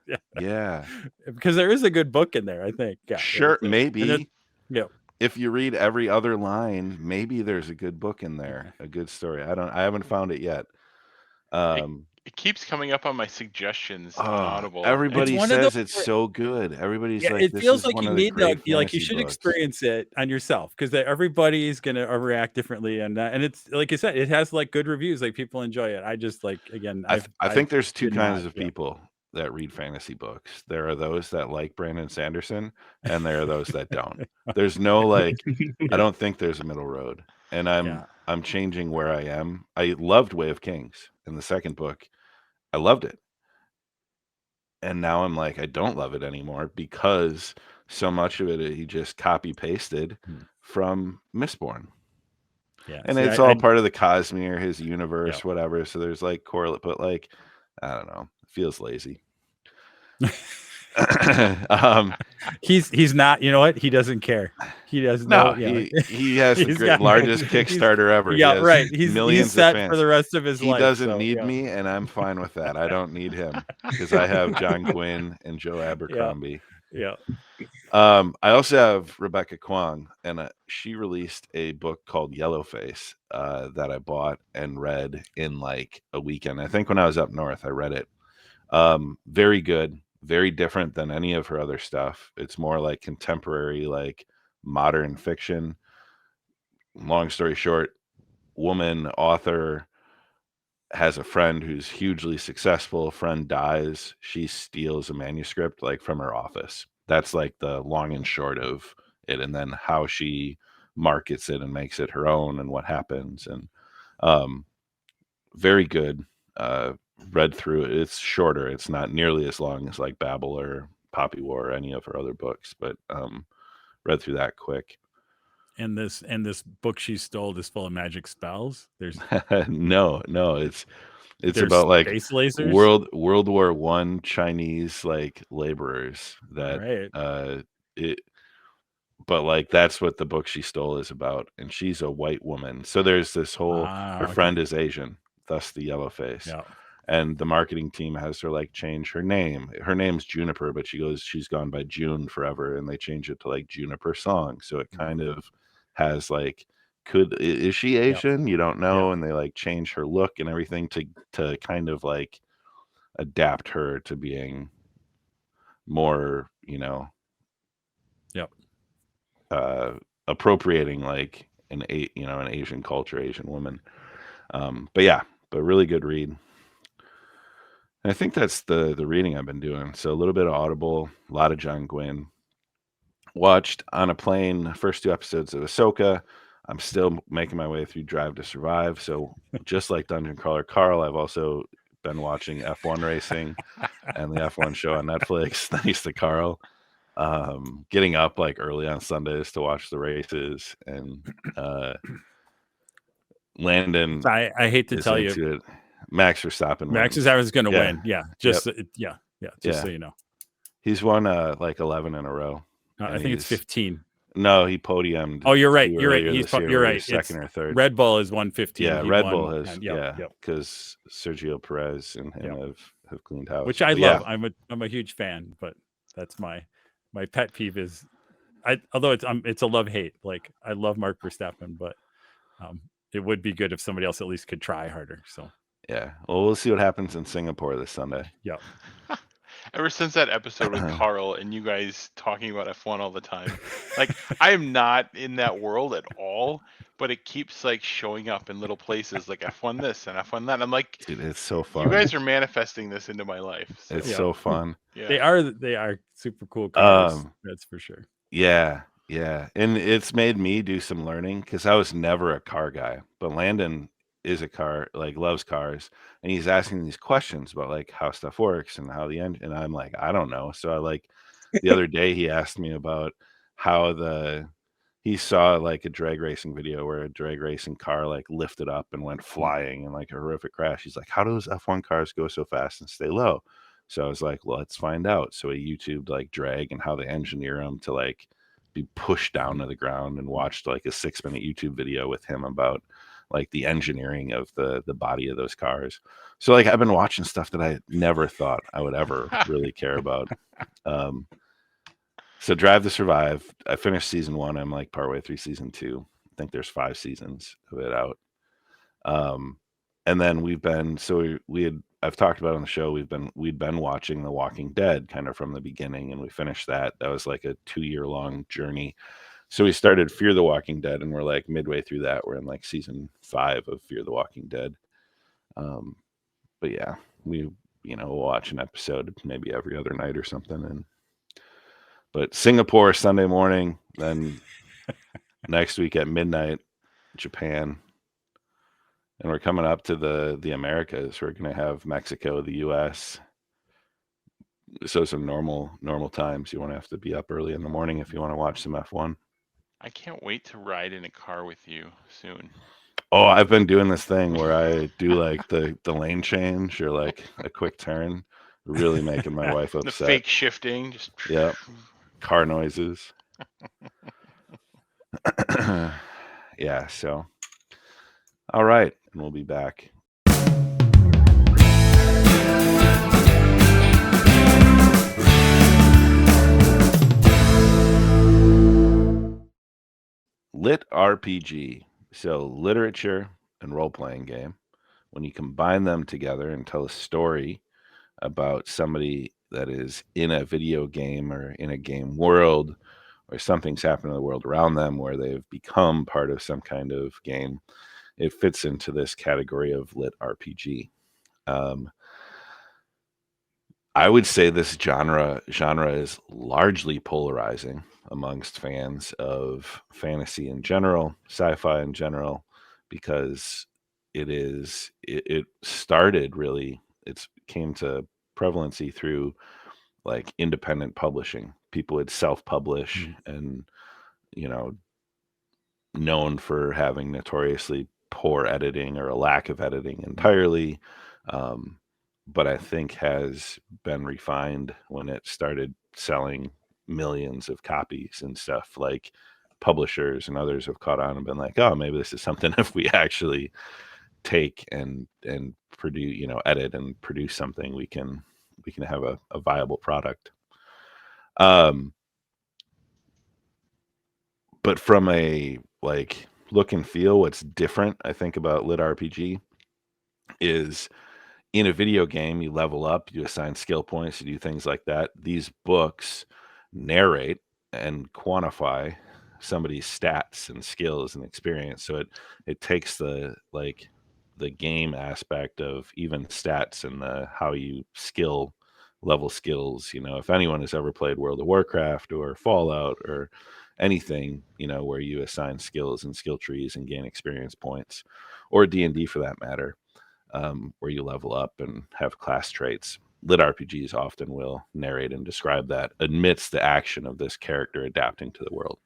Because there is a good book in there, I think. Yeah, sure, maybe. Yeah. If you read every other line, maybe there's a good book in there, a good story. I haven't found it yet. It keeps coming up on my suggestions on Audible. Everybody says it's so good. Everybody's like, it this feels is like one you of the need great like you should books. experience it on yourself, because everybody's gonna react differently, and it's like I said, it has like good reviews, like people enjoy it. I just like, again, I think there's 2 kinds of people that read fantasy books. There are those that like Brandon Sanderson, and there are those that don't. There's no like, I don't think there's a middle road, and I'm changing where I am. I loved Way of Kings in the second book. I loved it. And now I'm like, I don't love it anymore because so much of it he just copy pasted from Mistborn. Yeah. And it's all part of the Cosmere, his universe, whatever. So there's like correlate, but like, I don't know. It feels lazy. He's not. You know what? He doesn't care. He doesn't know. No, he has the he's got largest he's- Kickstarter ever. He Yeah, has right. He's millions of set fans for the rest of his He life. doesn't so, need yeah. me, and I'm fine with that. I don't need him because I have John Quinn and Joe Abercrombie. Yeah. I also have Rebecca Kwong, and she released a book called Yellowface that I bought and read in like a weekend. I think when I was up north, I read it. Very good, very different than any of her other stuff. It's more like contemporary, like modern fiction. Long story short, woman author has a friend who's hugely successful. Friend dies. She steals a manuscript like from her office. That's like the long and short of it. And then how she markets it and makes it her own and what happens. And very good. Read through it. It's shorter. It's not nearly as long as like Babel or Poppy War or any of her other books, but read through that quick. And this book she stole is full of magic spells. There's no, it's there's about like space lasers. World War I Chinese like laborers that Right. but like that's what the book she stole is about, and she's a white woman. So there's this whole her friend is Asian, thus the yellow face. Yeah. And the marketing team has her like change her name. Her name's Juniper, but she's gone by June forever, and they change it to like Juniper Song. So it kind of has like, is she Asian? You don't know. And they like change her look and everything to kind of like adapt her to being more, appropriating like an Asian culture, Asian woman. But really good read. And I think that's the reading I've been doing. So a little bit of Audible, a lot of John Gwynn. Watched on a plane the first 2 episodes of Ahsoka. I'm still making my way through Drive to Survive. So just like Dungeon Crawler Carl, I've also been watching F1 racing and the F1 show on Netflix, thanks to Carl. Getting up like early on Sundays to watch the races, and Landon. I hate to tell you, Max Verstappen. Max is going to win. Yeah, just so you know, he's won like 11 in a row. I think it's 15. No, he podiumed. Oh, you're right. You're right. You're right. Second or third. Red Bull is 115. Yeah, Red Bull has. Because Sergio Perez and him have cleaned house, which I love. I'm a huge fan, but that's my pet peeve is, although it's a love hate. Like I love Mark Verstappen, but it would be good if somebody else at least could try harder. So yeah, well, we'll see what happens in Singapore this Sunday. Yeah. Ever since that episode with Carl and you guys talking about F1 all the time, like I am not in that world at all, but it keeps like showing up in little places like F1 this and F1 that. I'm like, dude, it's so fun. You guys are manifesting this into my life. So. It's so fun. Yeah. They are super cool cars. That's for sure. Yeah. And it's made me do some learning because I was never a car guy, but Landon is a car, like loves cars, and he's asking these questions about like how stuff works and how the engine, and I'm like, I don't know. So I like the other day he asked me about how he saw like a drag racing video where a drag racing car like lifted up and went flying in like a horrific crash. He's like, how do those F1 cars go so fast and stay low? So I was like, well, let's find out. So he YouTubed like drag and how they engineer them to like be pushed down to the ground, and watched like a 6-minute YouTube video with him about like the engineering of the body of those cars. So like I've been watching stuff that I never thought I would ever really care about. So Drive to Survive, I finished season 1. I'm like partway through season 2. I think there's 5 seasons of it out. And then I've talked about on the show, we'd been watching The Walking Dead kind of from the beginning, and we finished that. That was like a 2-year-long journey. So we started Fear the Walking Dead, and we're like midway through that. We're in like season 5 of Fear the Walking Dead. But yeah, we'll watch an episode maybe every other night or something. But Singapore Sunday morning, then next week at midnight, Japan. And we're coming up to the Americas. We're going to have Mexico, the U.S. So some normal times. You won't have to be up early in the morning if you want to watch some F1. I can't wait to ride in a car with you soon. Oh, I've been doing this thing where I do like the lane change or like a quick turn, really making my wife The upset. fake shifting, just Yeah, car noises. Yeah, so all right, and we'll be back. LitRPG, so literature and role-playing game. When you combine them together and tell a story about somebody that is in a video game or in a game world, or something's happened in the world around them where they've become part of some kind of game, it fits into this category of lit RPG. I would say this genre is largely polarizing amongst fans of fantasy in general, sci-fi in general, because it started really, it's came to prevalency through like independent publishing. People would self-publish and, you know, known for having notoriously poor editing or a lack of editing entirely. But I think has been refined when it started selling millions of copies and stuff. Like publishers and others have caught on and been like, oh, maybe this is something if we actually take and produce, you know, edit and produce something, we can have a viable product. But from a like look and feel, what's different, I think, about lit RPG is in a video game, you level up, you assign skill points, you do things like that. These books narrate and quantify somebody's stats and skills and experience. So it takes the like the game aspect of even stats and the how you level skills. You know, if anyone has ever played World of Warcraft or Fallout or anything, you know, where you assign skills and skill trees and gain experience points, or D&D for that matter, where you level up and have class traits. Lit RPGs often will narrate and describe that amidst the action of this character adapting to the world.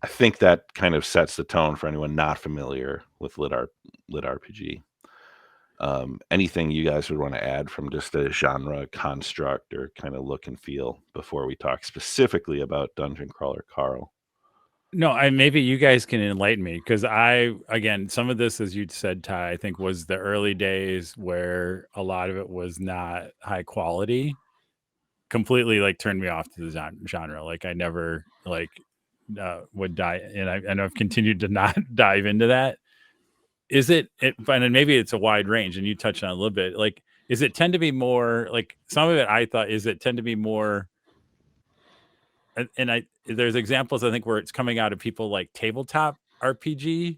I think that kind of sets the tone for anyone not familiar with lit RPG. Anything you guys would want to add from just a genre construct or kind of look and feel before we talk specifically about Dungeon Crawler Carl? No, maybe you guys can enlighten me, because again, some of this, as you said, Ty, I think was the early days where a lot of it was not high quality. Completely like turned me off to the genre. Like I never would dive, and I've continued to not dive into that. Is it, and maybe it's a wide range, and you touched on it a little bit. Like, is it tend to be more like some of it? I thought is it tend to be more, and there's examples I think where it's coming out of people like tabletop RPG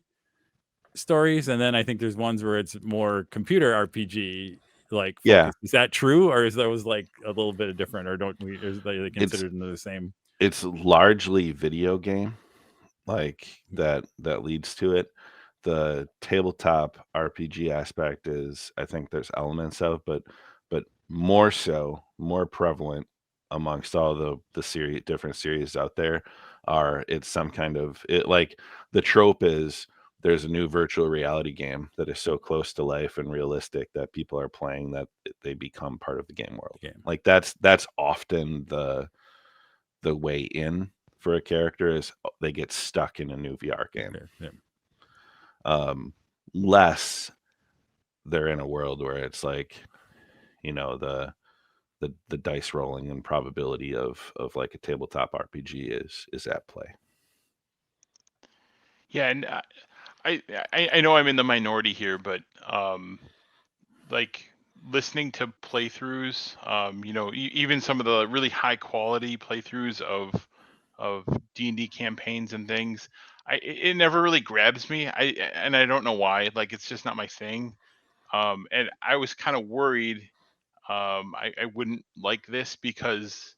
stories, and then I think there's ones where it's more computer RPG like Yeah, focus. Is that true, or is those like a little bit of different, or don't we? Is they considered into the same? it's largely video game like that leads to it. The tabletop RPG aspect is, I think there's elements of, but more so, more prevalent amongst all the series, different series out there, are it's some kind of it, like the trope is there's a new virtual reality game that is so close to life and realistic that people are playing that they become part of the game world. Like that's often the way in for a character is they get stuck in a new VR game. Okay, yeah. Less they're in a world where it's like, you know, the dice rolling and probability of like a tabletop RPG is at play. Yeah, and I know I'm in the minority here, but like listening to playthroughs, you know, even some of the really high quality playthroughs of D&D campaigns and things, it never really grabs me. I don't know why. Like it's just not my thing. And I was kind of worried I wouldn't like this because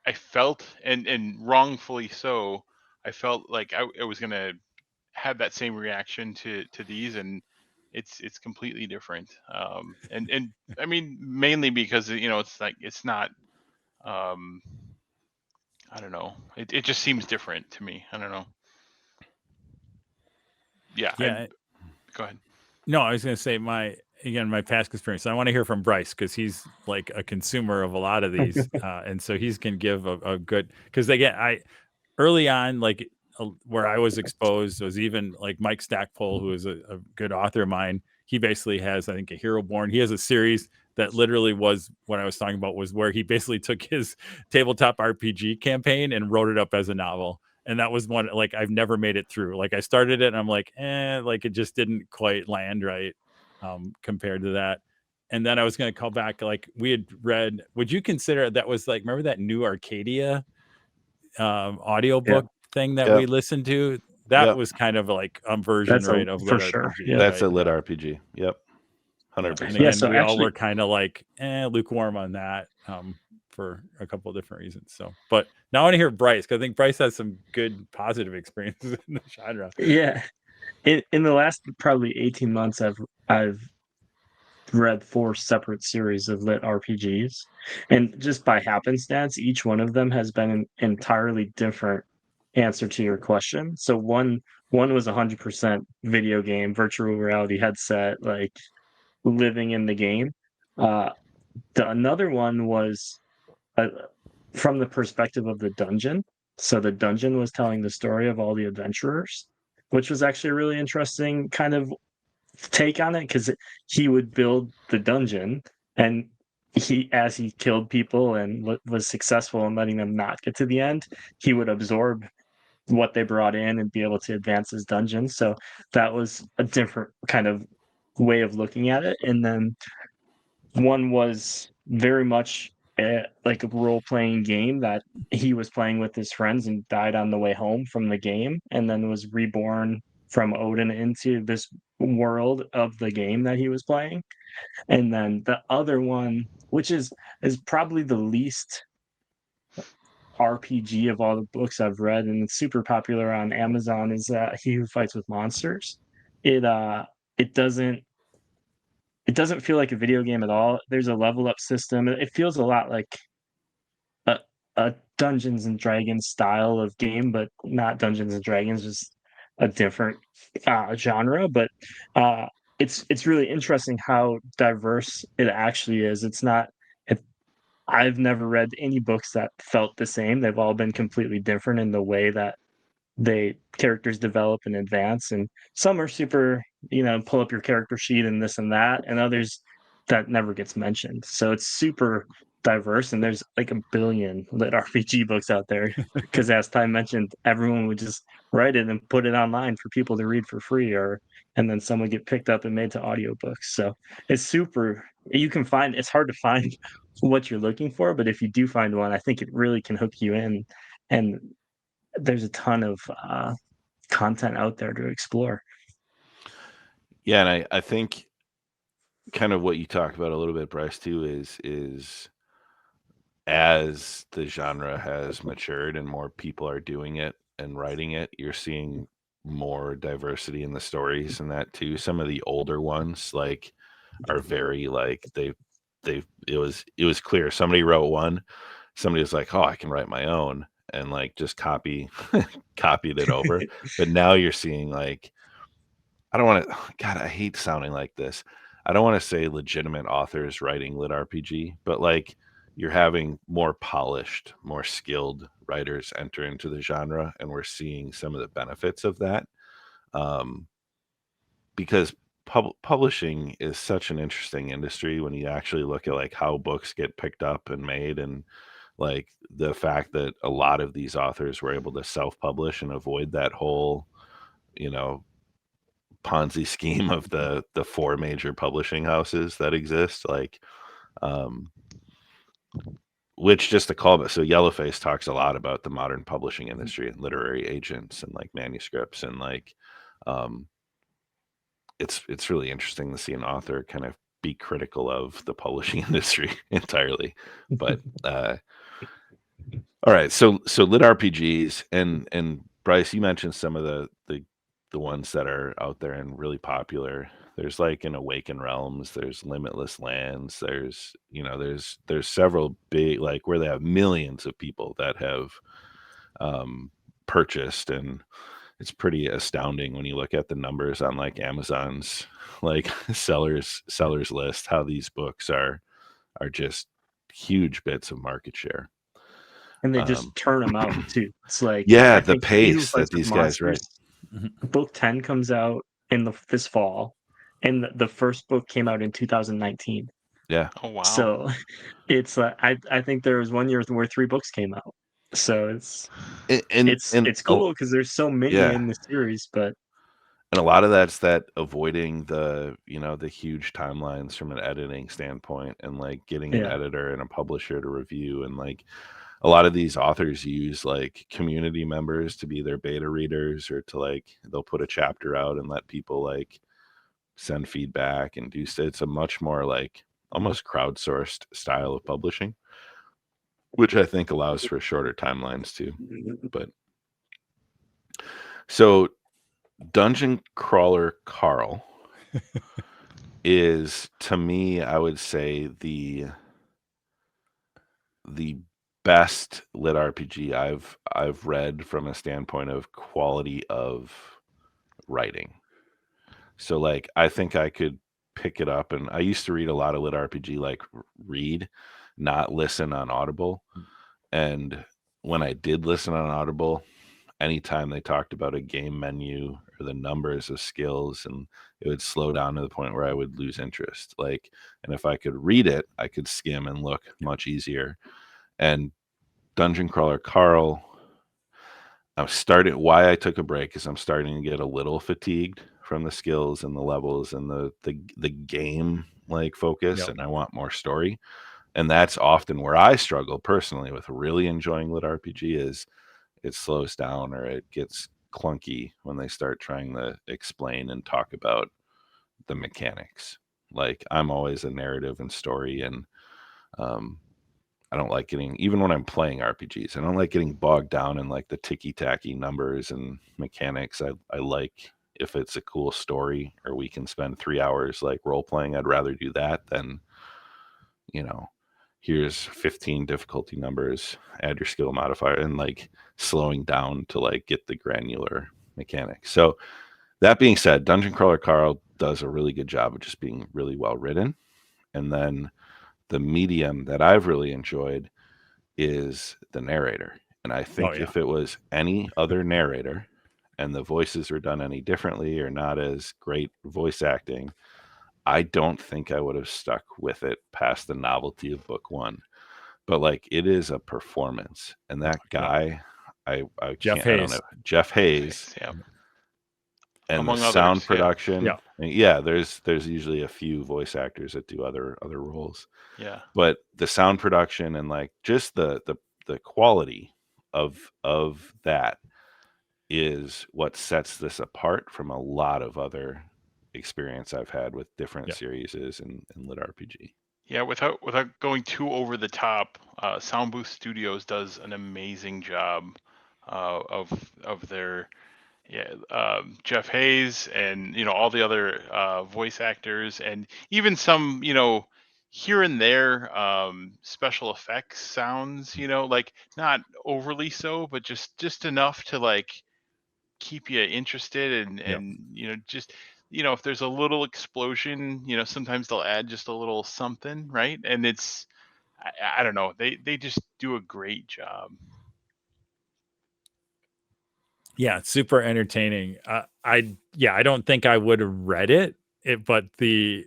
I felt, and wrongfully so, I felt like I was gonna have that same reaction to these, and it's completely different. And I mean mainly because you know it's like it's not. Um, I don't know. It just seems different to me. I don't know. Yeah. Yeah. Go ahead. No, I was going to say my past experience. I want to hear from Bryce because he's like a consumer of a lot of these, and so he's can give a good, because again, early on, like where I was exposed was even like Mike Stackpole, who is a good author of mine. He basically has, I think, a Hero Born. He has a series that literally was what I was talking about, was where he basically took his tabletop RPG campaign and wrote it up as a novel. And that was one, like, I've never made it through. Like, I started it and I'm like, like it just didn't quite land right compared to that. And then I was going to call back, like, we had read, would you consider that was like, remember that new Arcadia audiobook thing that we listened to? That was kind of like a version, That's right, of for LitRPG. sure. Yeah. That's right? a LitRPG. Yep. 100%. And again, so we all actually- were kind of like lukewarm on that for a couple of different reasons. So, but now I want to hear Bryce, because I think Bryce has some good positive experiences in the genre. Yeah. In the last probably 18 months, I've read 4 separate series of lit RPGs, and just by happenstance, each one of them has been an entirely different answer to your question. So one was 100% video game, virtual reality headset, like living in the game. Another one was from the perspective of the dungeon. So the dungeon was telling the story of all the adventurers, which was actually a really interesting kind of take on it, because he would build the dungeon, and as he killed people and was successful in letting them not get to the end, he would absorb what they brought in and be able to advance his dungeon. So that was a different kind of way of looking at it. And then one was very much like a role-playing game that he was playing with his friends and died on the way home from the game, and then was reborn from Odin into this world of the game that he was playing. And then the other one, which is probably the least RPG of all the books I've read, and it's super popular on Amazon, is He Who Fights with Monsters. It doesn't feel like a video game at all. There's a level up system. It feels a lot like a Dungeons and Dragons style of game, but not Dungeons and Dragons, just a different genre. But it's really interesting how diverse it actually is. It's not. I've never read any books that felt the same. They've all been completely different in the way that characters develop and advance, and some are super, pull up your character sheet and this and that, and others that never gets mentioned. So it's super diverse, and there's like a billion lit RPG books out there, because as Ty mentioned, everyone would just write it and put it online for people to read for free, and then some would get picked up and made to audiobooks. So it's super, it's hard to find what you're looking for, but if you do find one, I think it really can hook you in, and there's a ton of content out there to explore. Yeah, and I think kind of what you talked about a little bit, Bryce, too, is as the genre has matured and more people are doing it and writing it, you're seeing more diversity in the stories, and that too. Some of the older ones are very it was clear somebody wrote one, somebody was like, oh, I can write my own, and just copied it over. But now you're seeing I don't want to, God, I hate sounding like this. I don't want to say legitimate authors writing lit RPG, but you're having more polished, more skilled writers enter into the genre, and we're seeing some of the benefits of that. Because publishing is such an interesting industry when you actually look at how books get picked up and made, and the fact that a lot of these authors were able to self-publish and avoid that whole, Ponzi scheme of the 4 major publishing houses that exist, which, just to call it, so Yellowface talks a lot about the modern publishing industry and literary agents and manuscripts, and it's really interesting to see an author kind of be critical of the publishing industry entirely. But all right, so lit RPGs, and Bryce, you mentioned some of the ones that are out there and really popular. There's an Awaken Realms, there's Limitless Lands, there's several big, where they have millions of people that have purchased, and it's pretty astounding when you look at the numbers on like Amazon's like sellers list, how these books are just huge bits of market share. And they just turn them out too. It's like, Yeah, I the think Angel pace that Fights with these guys write. Monsters, book 10 comes out in this fall, and the first book came out in 2019. Yeah. Oh wow. So it's I think there was one year where 3 books came out. So it's cool because there's so many yeah. in the series, but And a lot of that's that avoiding the, you know, the huge timelines from an editing standpoint, and like getting an Yeah. editor and a publisher to review. And like a lot of these authors use like community members to be their beta readers, or to like, they'll put a chapter out and let people like send feedback and do it's a much more like almost crowdsourced style of publishing, which I think allows for shorter timelines too. But so Dungeon Crawler Carl is, to me, I would say the best lit RPG I've read from a standpoint of quality of writing. So like I think I could pick it up, and I used to read a lot of lit RPG, like read, not listen on Audible. And when I did listen on Audible, anytime they talked about a game menu or the numbers of skills, and it would slow down to the point where I would lose interest. Like, and if I could read it, I could skim and look much easier. And Dungeon Crawler Carl, why I took a break is I'm starting to get a little fatigued from the skills and the levels and the game like focus, and I want more story. And that's often where I struggle personally with really enjoying lit RPG, is it slows down or it gets clunky when they start trying to explain and talk about the mechanics. Like, I'm always a narrative and story, and I don't like getting, even when I'm playing RPGs, I don't like getting bogged down in like the ticky-tacky numbers and mechanics. I like, if it's a cool story or we can spend 3 hours like role playing, I'd rather do that than, you know, here's 15 difficulty numbers, add your skill modifier, and like slowing down to like get the granular mechanics. So that being said, Dungeon Crawler Carl does a really good job of just being really well written. And then the medium that I've really enjoyed is the narrator. And I think if it was any other narrator and the voices were done any differently or not as great voice acting, I don't think I would have stuck with it past the novelty of book 1. But like, it is a performance, and that guy, I Jeff can't, I don't Hayes. know, Jeff Hayes, Yeah. and Among the sound others, production. Yeah. There's usually a few voice actors that do other roles. Yeah. But the sound production and like just the quality of that is what sets this apart from a lot of other experience I've had with different series in lit RPG. Yeah, without going too over the top, Sound Booth Studios does an amazing job of their Jeff Hayes, and all the other voice actors, and even some here and there special effects sounds, like not overly so, but just enough to like keep you interested, and just if there's a little explosion, sometimes they'll add just a little something, right? And it's I don't know, they just do a great job. Yeah, super entertaining. I don't think I would have read it, but the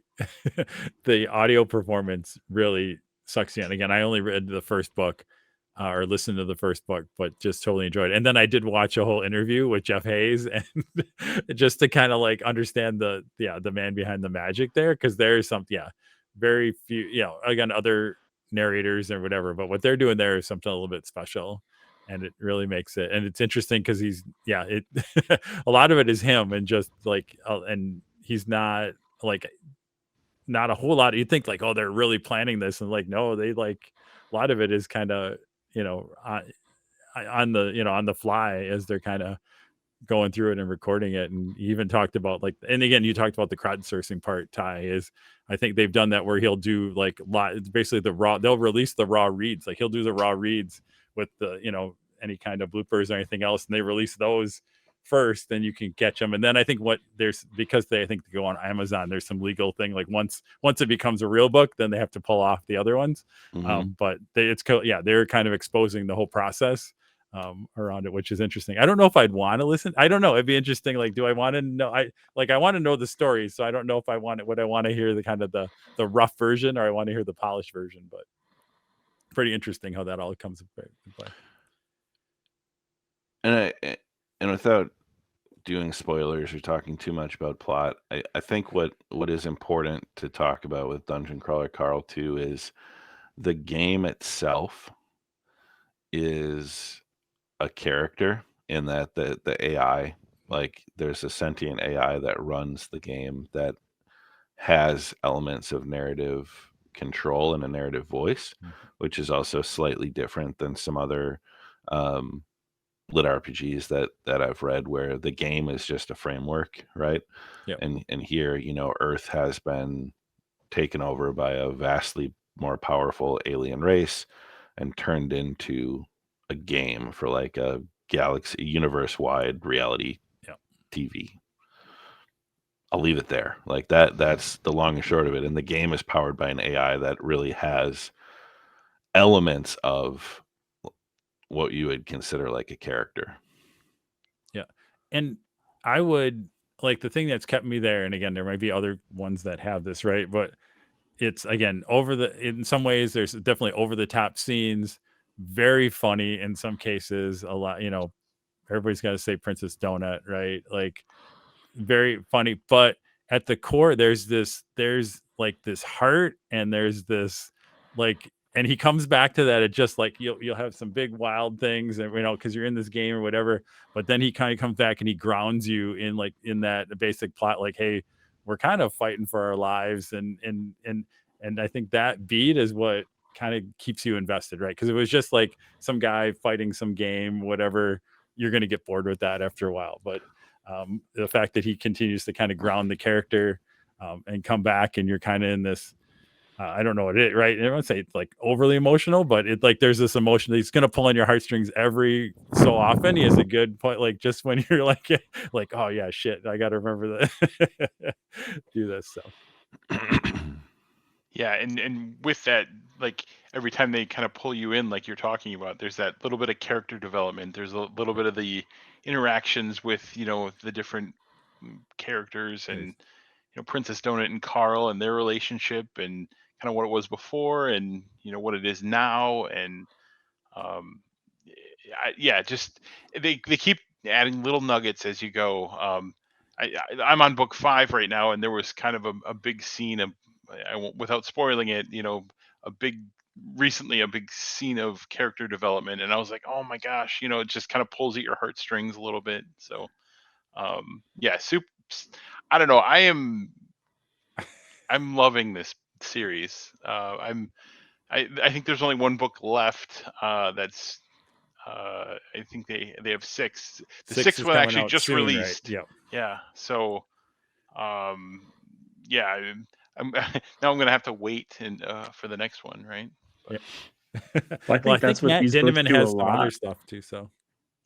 the audio performance really sucks you in. Again, I only read the first book or listened to the first book, but just totally enjoyed it. And then I did watch a whole interview with Jeff Hayes, and just to kind of like understand the man behind the magic there, because there's some very few, again, other narrators or whatever, but what they're doing there is something a little bit special. And it really makes it, and it's interesting because he's a lot of it is him, and just like and he's not like, not a whole lot. You'd think like, oh, they're really planning this, and like, no, they like, a lot of it is kind of on the fly as they're kind of going through it and recording it. And he even talked about like, and again, you talked about the crowdsourcing part, Ty, is I think they've done that where he'll do like basically they'll release the raw reads, like he'll do the raw reads with the any kind of bloopers or anything else, and they release those first, then you can catch them. And then I think because they go on Amazon, there's some legal thing, like once it becomes a real book, then they have to pull off the other ones. But they're kind of exposing the whole process around it, which is interesting. I don't know if I'd want to listen. I don't know. It'd be interesting. Like, do I want to know? I want to know the story, so I don't know if I want to hear the kind of the rough version, or I want to hear the polished version. But pretty interesting how that all comes into play. And without doing spoilers or talking too much about plot, I think what is important to talk about with Dungeon Crawler Carl too is the game itself is a character, in that the AI, like there's a sentient AI that runs the game that has elements of narrative control and a narrative voice, which is also slightly different than some other lit RPGs that I've read, where the game is just a framework, right? Yep. And here, Earth has been taken over by a vastly more powerful alien race and turned into a game for like a galaxy, universe-wide reality TV. I'll leave it there. Like that's the long and short of it. And the game is powered by an AI that really has elements of what you would consider like a character. Yeah. And I would like, the thing that's kept me there, and again, there might be other ones that have this, right? But it's, again, in some ways, there's definitely over the top scenes, very funny in some cases, a lot, everybody's got to say Princess Donut, right? Like, very funny, but at the core, there's like this heart, and there's this like, and he comes back to that. It just like, you'll have some big wild things, and because you're in this game or whatever, but then he kind of comes back and he grounds you in that basic plot, like, hey, we're kind of fighting for our lives, and I think that beat is what kind of keeps you invested, right? Because it was just like some guy fighting some game, whatever, you're going to get bored with that after a while. But the fact that he continues to kind of ground the character and come back, and you're kind of in this, I don't know what it is, right? I don't say it's like overly emotional, but it's like there's this emotion that he's going to pull on your heartstrings every so often. He has a good point, like just when you're like, oh yeah, shit, I got to remember that. Do this. So yeah, and with that, like every time they kind of pull you in, like you're talking about, there's that little bit of character development. There's a little bit of the interactions with the different characters, and Princess Donut and Carl and their relationship, and kind of what it was before, and what it is now, and just they keep adding little nuggets as you go. I'm on book 5 right now, and there was kind of a big scene of, I won't, without spoiling it, a big scene of character development, and I was like, oh my gosh, it just kind of pulls at your heartstrings a little bit. So I don't know, I'm loving this series. I think there's only one book left that's I think they have 6. The sixth one actually just soon, released. Right? Yeah. So I'm now I'm gonna have to wait for the next one, right? But, well, I think Matt these Dinneman books do has a some lot. other stuff too. So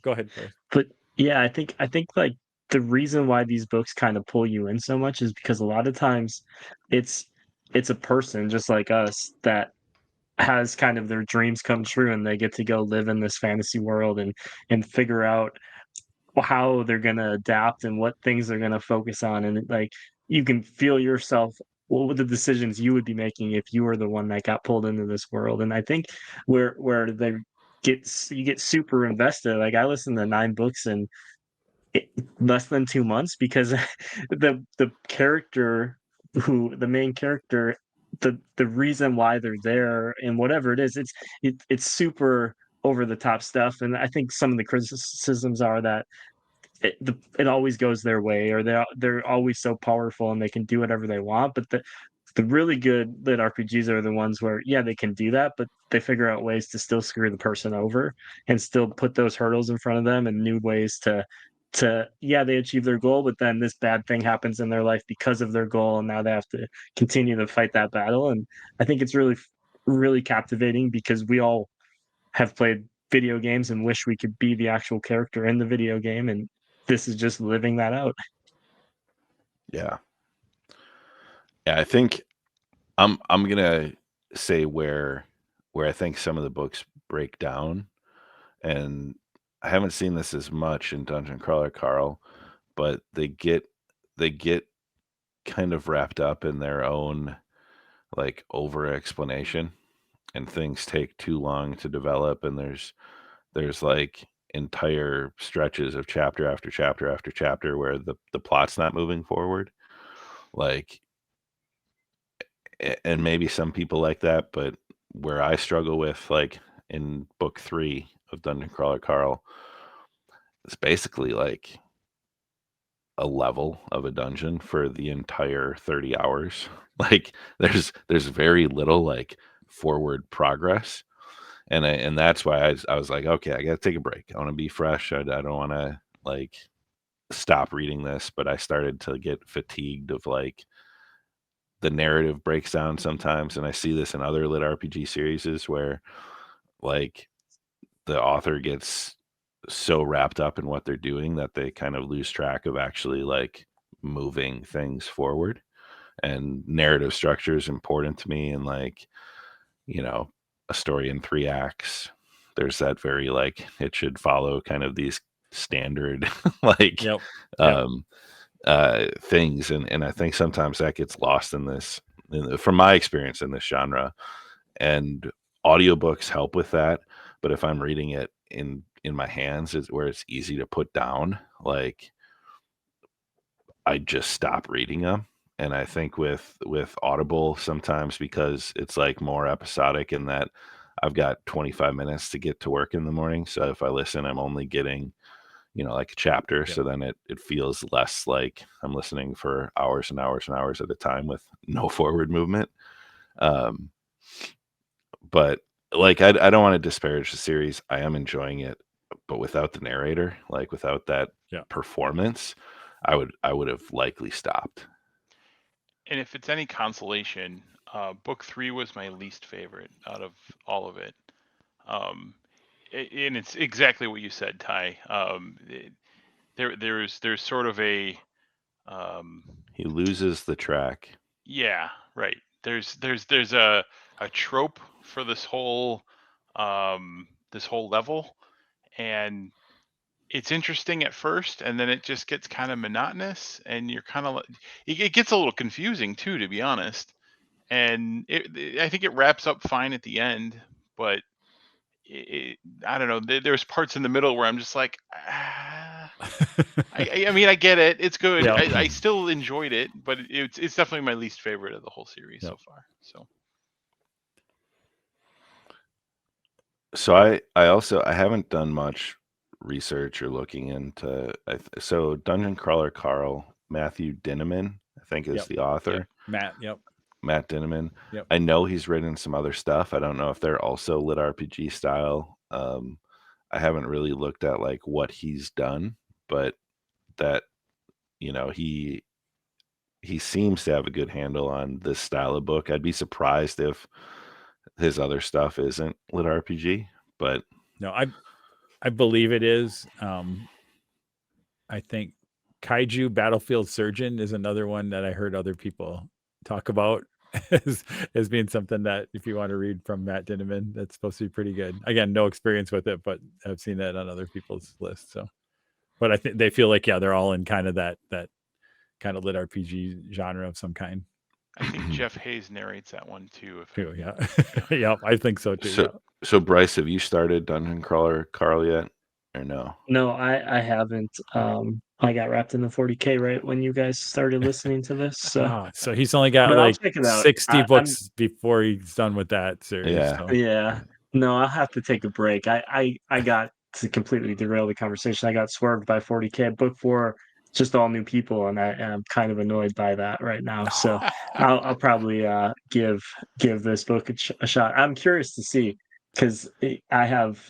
go ahead, Chris. But yeah, I think like the reason why these books kind of pull you in so much is because a lot of times it's a person just like us that has kind of their dreams come true, and they get to go live in this fantasy world and figure out how they're going to adapt and what things they're going to focus on, and like you can feel yourself, what would the decisions you would be making if you were the one that got pulled into this world. And I think where you get super invested. Like I listened to 9 books in less than 2 months, because the character, the main character, the reason why they're there and whatever it is, it's super over the top stuff. And I think some of the criticisms are that it always goes their way, or they're always so powerful and they can do whatever they want. But the really good lit RPGs are the ones where, yeah, they can do that, but they figure out ways to still screw the person over and still put those hurdles in front of them, and new ways to they achieve their goal, but then this bad thing happens in their life because of their goal, and now they have to continue to fight that battle. And I think it's really, really captivating, because we all have played video games and wish we could be the actual character in the video game, and this is just living that out. Yeah. Yeah, I think I'm gonna say where I think some of the books break down, and I haven't seen this as much in Dungeon Crawler Carl, but they get kind of wrapped up in their own like over explanation, and things take too long to develop, and there's like entire stretches of chapter after chapter after chapter where the plot's not moving forward. Like and maybe some people like that, but where I struggle with, like in book 3 of Dungeon Crawler Carl, it's basically like a level of a dungeon for the entire 30 hours. Like there's very little like forward progress. And that's why I was like, okay, I got to take a break. I want to be fresh. I don't want to like stop reading this, but I started to get fatigued of like the narrative breaks down sometimes, and I see this in other lit RPG series where like the author gets so wrapped up in what they're doing that they kind of lose track of actually like moving things forward. And narrative structure is important to me, and like, you know, a story in 3 acts, there's that very like it should follow kind of these standard like Yep. um things, and I think sometimes that gets lost in this from my experience in this genre. And audiobooks help with that, but if I'm reading it in my hands, is where it's easy to put down, like I just stop reading them. And I think with Audible sometimes, because it's like more episodic in that I've got 25 minutes to get to work in the morning, so if I listen, I'm only getting, you know, like a chapter. Yep. So then it feels less like I'm listening for hours and hours and hours at a time with no forward movement. But like I don't want to disparage the series. I am enjoying it, but without the narrator, like without that performance, I would have likely stopped. And if it's any consolation, book 3 was my least favorite out of all of it. And it's exactly what you said, Ty. There's sort of a He loses the track. yeah, right. There's a trope for this whole level, and it's interesting at first, and then it just gets kind of monotonous, and you're kind of it gets a little confusing too, to be honest. And I think it wraps up fine at the end, but I don't know. There's parts in the middle where I'm just like, I mean, I get it. It's good. Yeah. I still enjoyed it, but it's definitely my least favorite of the whole series so far. So I haven't done much research or looking into. So Dungeon Crawler Carl, Matthew Dinniman, I think is the author. Matt Dinniman. Yep. I know he's written some other stuff. I don't know if they're also lit RPG style. I haven't really looked at like what he's done, but that, you know, he seems to have a good handle on this style of book. I'd be surprised if his other stuff isn't lit RPG, but no, I believe it is. I think Kaiju Battlefield Surgeon is another one that I heard other people talk about as being something that if you want to read from Matt Dinniman, that's supposed to be pretty good. Again, no experience with it, but I've seen that on other people's lists. So, but I think they feel like, they're all in kind of that kind of lit RPG genre of some kind. I think Jeff Hayes narrates that one too. Yeah, I think so too. So Bryce, have you started Dungeon Crawler Carl yet, or no? No, I haven't. I got wrapped in the 40K right when you guys started listening to this. So, so he's only got But I'll like check it out. 60 books before he's done with that series. Yeah. So. yeah, no, I'll have to take a break. I got to completely derail the conversation. I got swerved by 40K. Book 4, just all new people, and I'm kind of annoyed by that right now. So I'll probably give this book a shot. I'm curious to see, because I have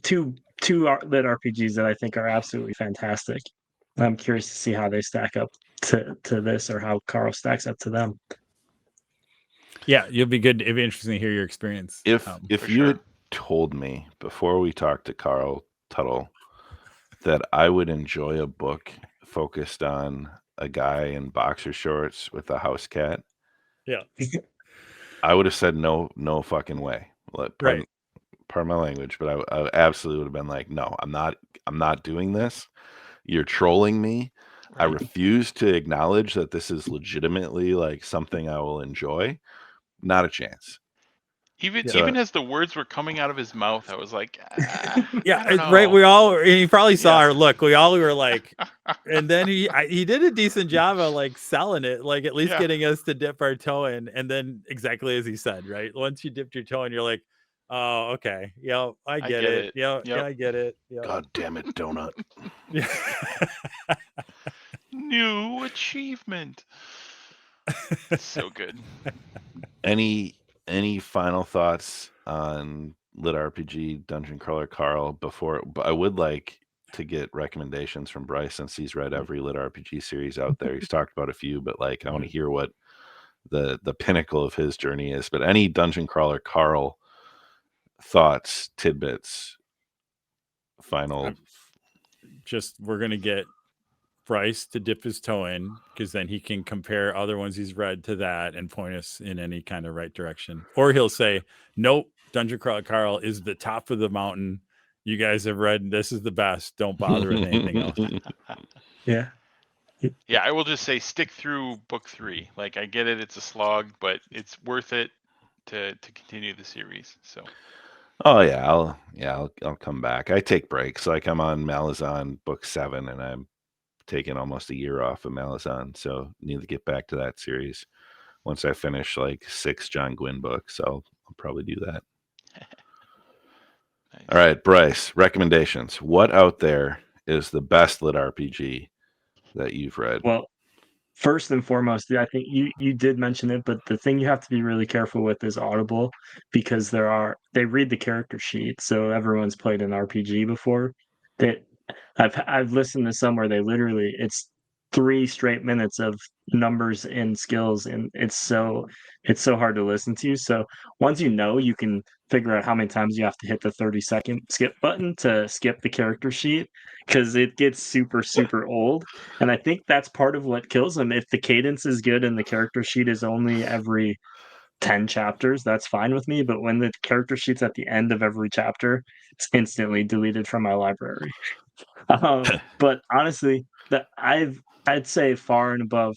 two lit RPGs that I think are absolutely fantastic. I'm curious to see how they stack up to this, or how Carl stacks up to them. Yeah, it'd be interesting to hear your experience. If you had told me before we talked to Carl Tuttle that I would enjoy a book focused on a guy in boxer shorts with a house cat, Yeah. I would have said no fucking way. Right. Pardon my language, but I absolutely would have been like, no, I'm not doing this. You're trolling me. I Right. refuse to acknowledge that this is legitimately like something I will enjoy. Not a chance. Even So as the words were coming out of his mouth, I was like, I don't know. Right. We all, he probably saw Yeah. our look. We all were like, and then he did a decent job of like selling it, like at least Yeah. getting us to dip our toe in. And then exactly as he said, right? Once you dipped your toe in, you're like, oh, okay. Yeah, I get it. Yeah, Yep. I get it. Yeah. God damn it, donut. Yeah. New achievement. So good. Any final thoughts on LitRPG Dungeon Crawler Carl before? But I would like to get recommendations from Bryce since he's read every LitRPG series out there. He's talked about a few, but like I want to hear what the pinnacle of his journey is. But any Dungeon Crawler Carl thoughts, tidbits, final. Just we're gonna get Bryce to dip his toe in, because then he can compare other ones he's read to that and point us in any kind of right direction. Or he'll say, nope, Dungeon Crawler Carl is the top of the mountain. You guys have read, this is the best. Don't bother with anything else. Yeah. Yeah, I will just say stick through book 3. Like I get it, it's a slog, but it's worth it to continue the series. So Oh yeah, I'll come back. I take breaks. Like I'm on Malazan book 7 and I'm taking almost a year off of Malazan, so need to get back to that series. Once I finish like 6 John Gwynn books, I'll probably do that. nice. All right, Bryce, recommendations. What out there is the best lit RPG that you've read? Well, first and foremost, I think you did mention it, but the thing you have to be really careful with is Audible, because they read the character sheet, so everyone's played an RPG before. That I've listened to some where they literally, it's 3 straight minutes of numbers and skills, and it's so hard to listen to. So once you can figure out how many times you have to hit the 30-second skip button to skip the character sheet, because it gets super old. And I think that's part of what kills them. If the cadence is good and the character sheet is only every 10 chapters, that's fine with me. But when the character sheet's at the end of every chapter, it's instantly deleted from my library. But honestly, I'd say far and above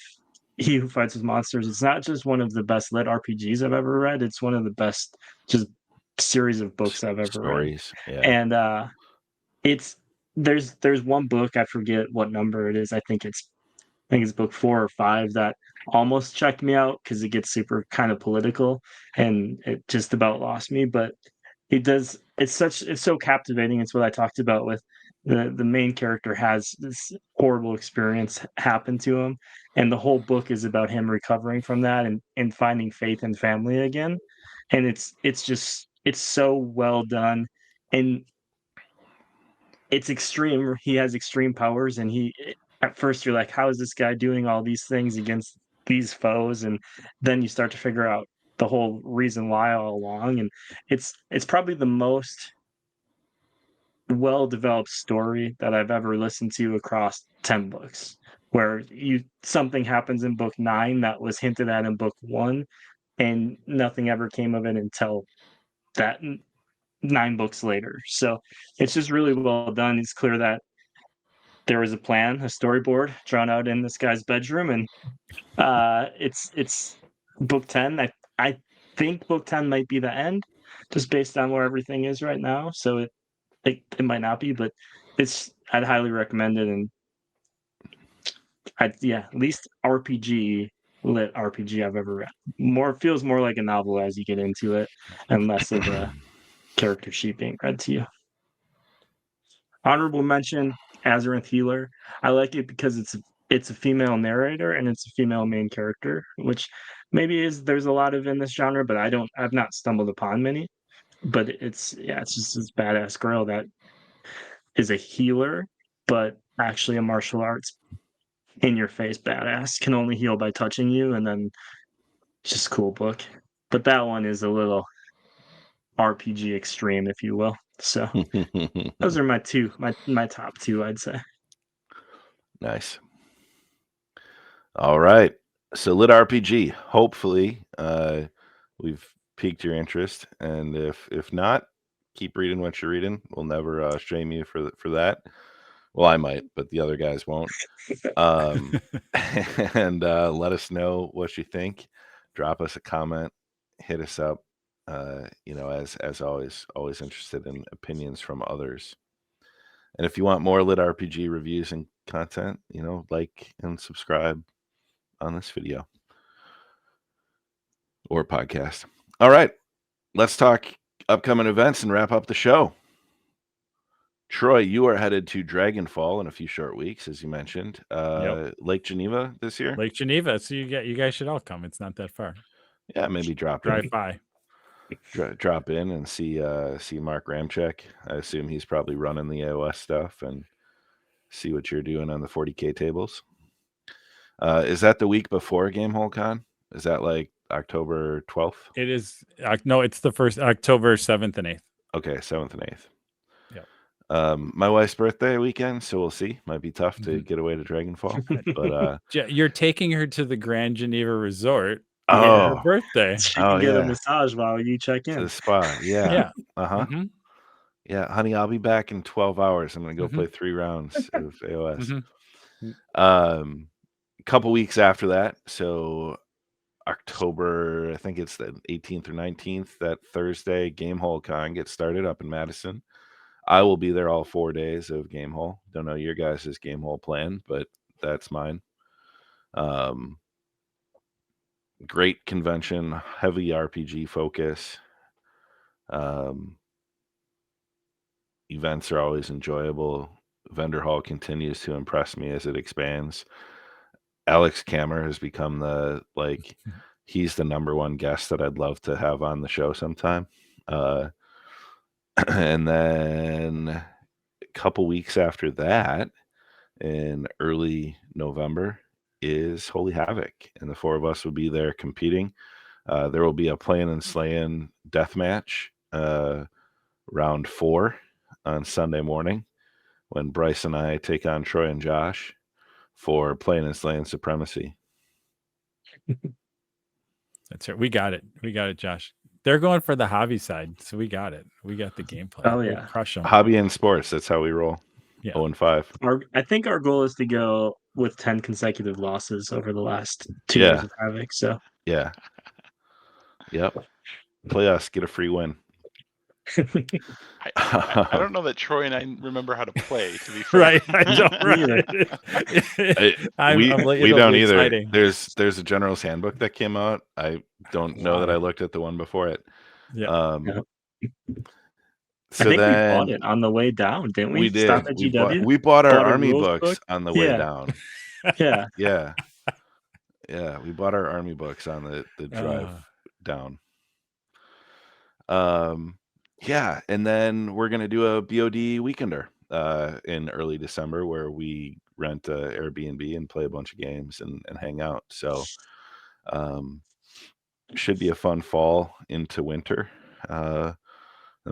He Who Fights with Monsters. It's not just one of the best lit RPGs I've ever read. It's one of the best just series of books I've ever read. Stories, yeah. And it's there's one book, I forget what number it is. I think it's book 4 or 5 that almost checked me out because it gets super kind of political and it just about lost me. But it's so captivating. It's what I talked about with the main character has this horrible experience happen to him, and the whole book is about him recovering from that and finding faith and family again. And it's so well done, and it's extreme. He has extreme powers, and at first you're like, how is this guy doing all these things against these foes? And then you start to figure out the whole reason why all along. And it's probably the most well-developed story that I've ever listened to across 10 books, where something happens in book 9 that was hinted at in book 1, and nothing ever came of it until that 9 books later. So it's just really well done. It's clear that there was a plan, a storyboard drawn out in this guy's bedroom, and it's book 10. I think book 10 might be the end, just based on where everything is right now. So it might not be, but I'd highly recommend it. And least RPG lit RPG I've ever read. Feels more like a novel as you get into it, and less of a character sheet being read to you. Honorable mention, Azeroth Healer. I like it because it's a female narrator and it's a female main character, which there's a lot of in this genre, but I've not stumbled upon many. But it's just this badass girl that is a healer, but actually a martial arts in your face badass, can only heal by touching you, and then just cool book. But that one is a little RPG extreme, if you will. So those are my top two, I'd say. Nice. All right. So LitRPG. Hopefully, we've piqued your interest, and if not, keep reading what you're reading. We'll never shame you for that. Well, I might, but the other guys won't. And let us know what you think. Drop us a comment. Hit us up. As always interested in opinions from others. And if you want more LitRPG reviews and content, like and subscribe on this video or podcast. All right, let's talk upcoming events and wrap up the show. Troy, you are headed to Dragonfall in a few short weeks, as you mentioned. Yep. Lake Geneva this year. Lake Geneva. So you guys should all come. It's not that far. Yeah, maybe Drive by. Drop in and see Mark Ramchek. I assume he's probably running the AOS stuff and see what you're doing on the 40K tables. Is that the week before Gamehole Con? Is that like October 12th? It is. No, it's the first October 7th and 8th. Okay, 7th and 8th. Yeah. My wife's birthday weekend, so we'll see. Might be tough to get away to Dragonfall, but you're taking her to the Grand Geneva Resort. Oh, her birthday. She can get a massage while you check in. To the spa. Yeah. Yeah. Uh-huh. Yeah, honey, I'll be back in 12 hours. I'm gonna go play 3 rounds of AOS. A couple weeks after that, so October, I think it's the 18th or 19th, that Thursday, Gamehole Con gets started up in Madison. I will be there all 4 days of Gamehole. Don't know your guys' Gamehole plan, but that's mine. Great convention, heavy RPG focus. Events are always enjoyable. Vendor Hall continues to impress me as it expands. Alex Kammer has become he's the number one guest that I'd love to have on the show sometime. And then a couple weeks after that, in early November, is Holy Havoc, and the 4 of us will be there competing. There will be a Playin and Slayin death match, round 4 on Sunday morning, when Bryce and I take on Troy and Josh for Playin and Slayin supremacy. That's right. We got it, Josh. They're going for the hobby side, so we got it. We got the gameplay. Oh yeah, we'll crush them. Hobby and sports. That's how we roll. Yeah. 0-5. I think our goal is to go with 10 consecutive losses over the last 2 years of Havoc. So yeah, yep. Play us, get a free win. I don't know that Troy and I remember how to play, to be fair. Right. I don't. We don't either. Exciting. There's a general's handbook that came out. I don't know that I looked at the one before it. Yeah. So I think then we bought it on the way down, didn't we? We did. Stop at GW? We bought our army books on the way down. Yeah. Yeah. We bought our army books on the drive down. Yeah, and then we're gonna do a BoD weekender in early December, where we rent a Airbnb and play a bunch of games and hang out. So should be a fun fall into winter. And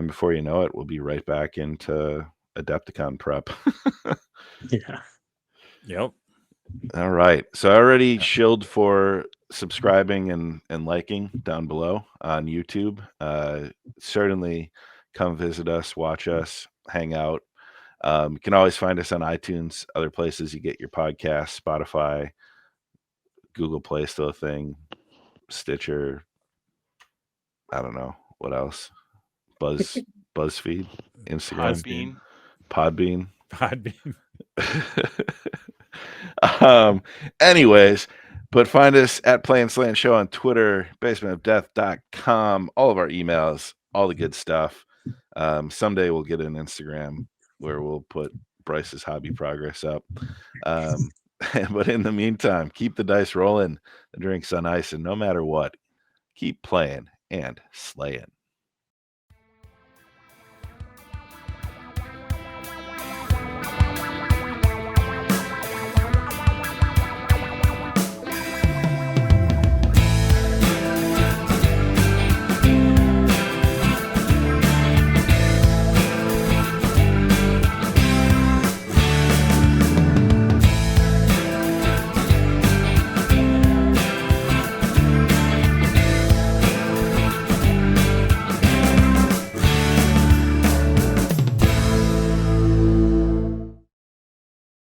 before you know it, we'll be right back into Adepticon prep. Yeah. Yep. All right. So I already shilled for subscribing and liking down below on YouTube. Certainly come visit us, watch us, hang out. You can always find us on iTunes, other places you get your podcasts, Spotify, Google Play, still a thing, Stitcher. I don't know what else. BuzzFeed, Instagram, Podbean. Anyways, but find us at Playin Slayin Show on Twitter, basementofdeath.com, all of our emails, all the good stuff. Someday we'll get an Instagram where we'll put Bryce's hobby progress up. But in the meantime, keep the dice rolling, the drinks on ice, and no matter what, keep playing and slaying.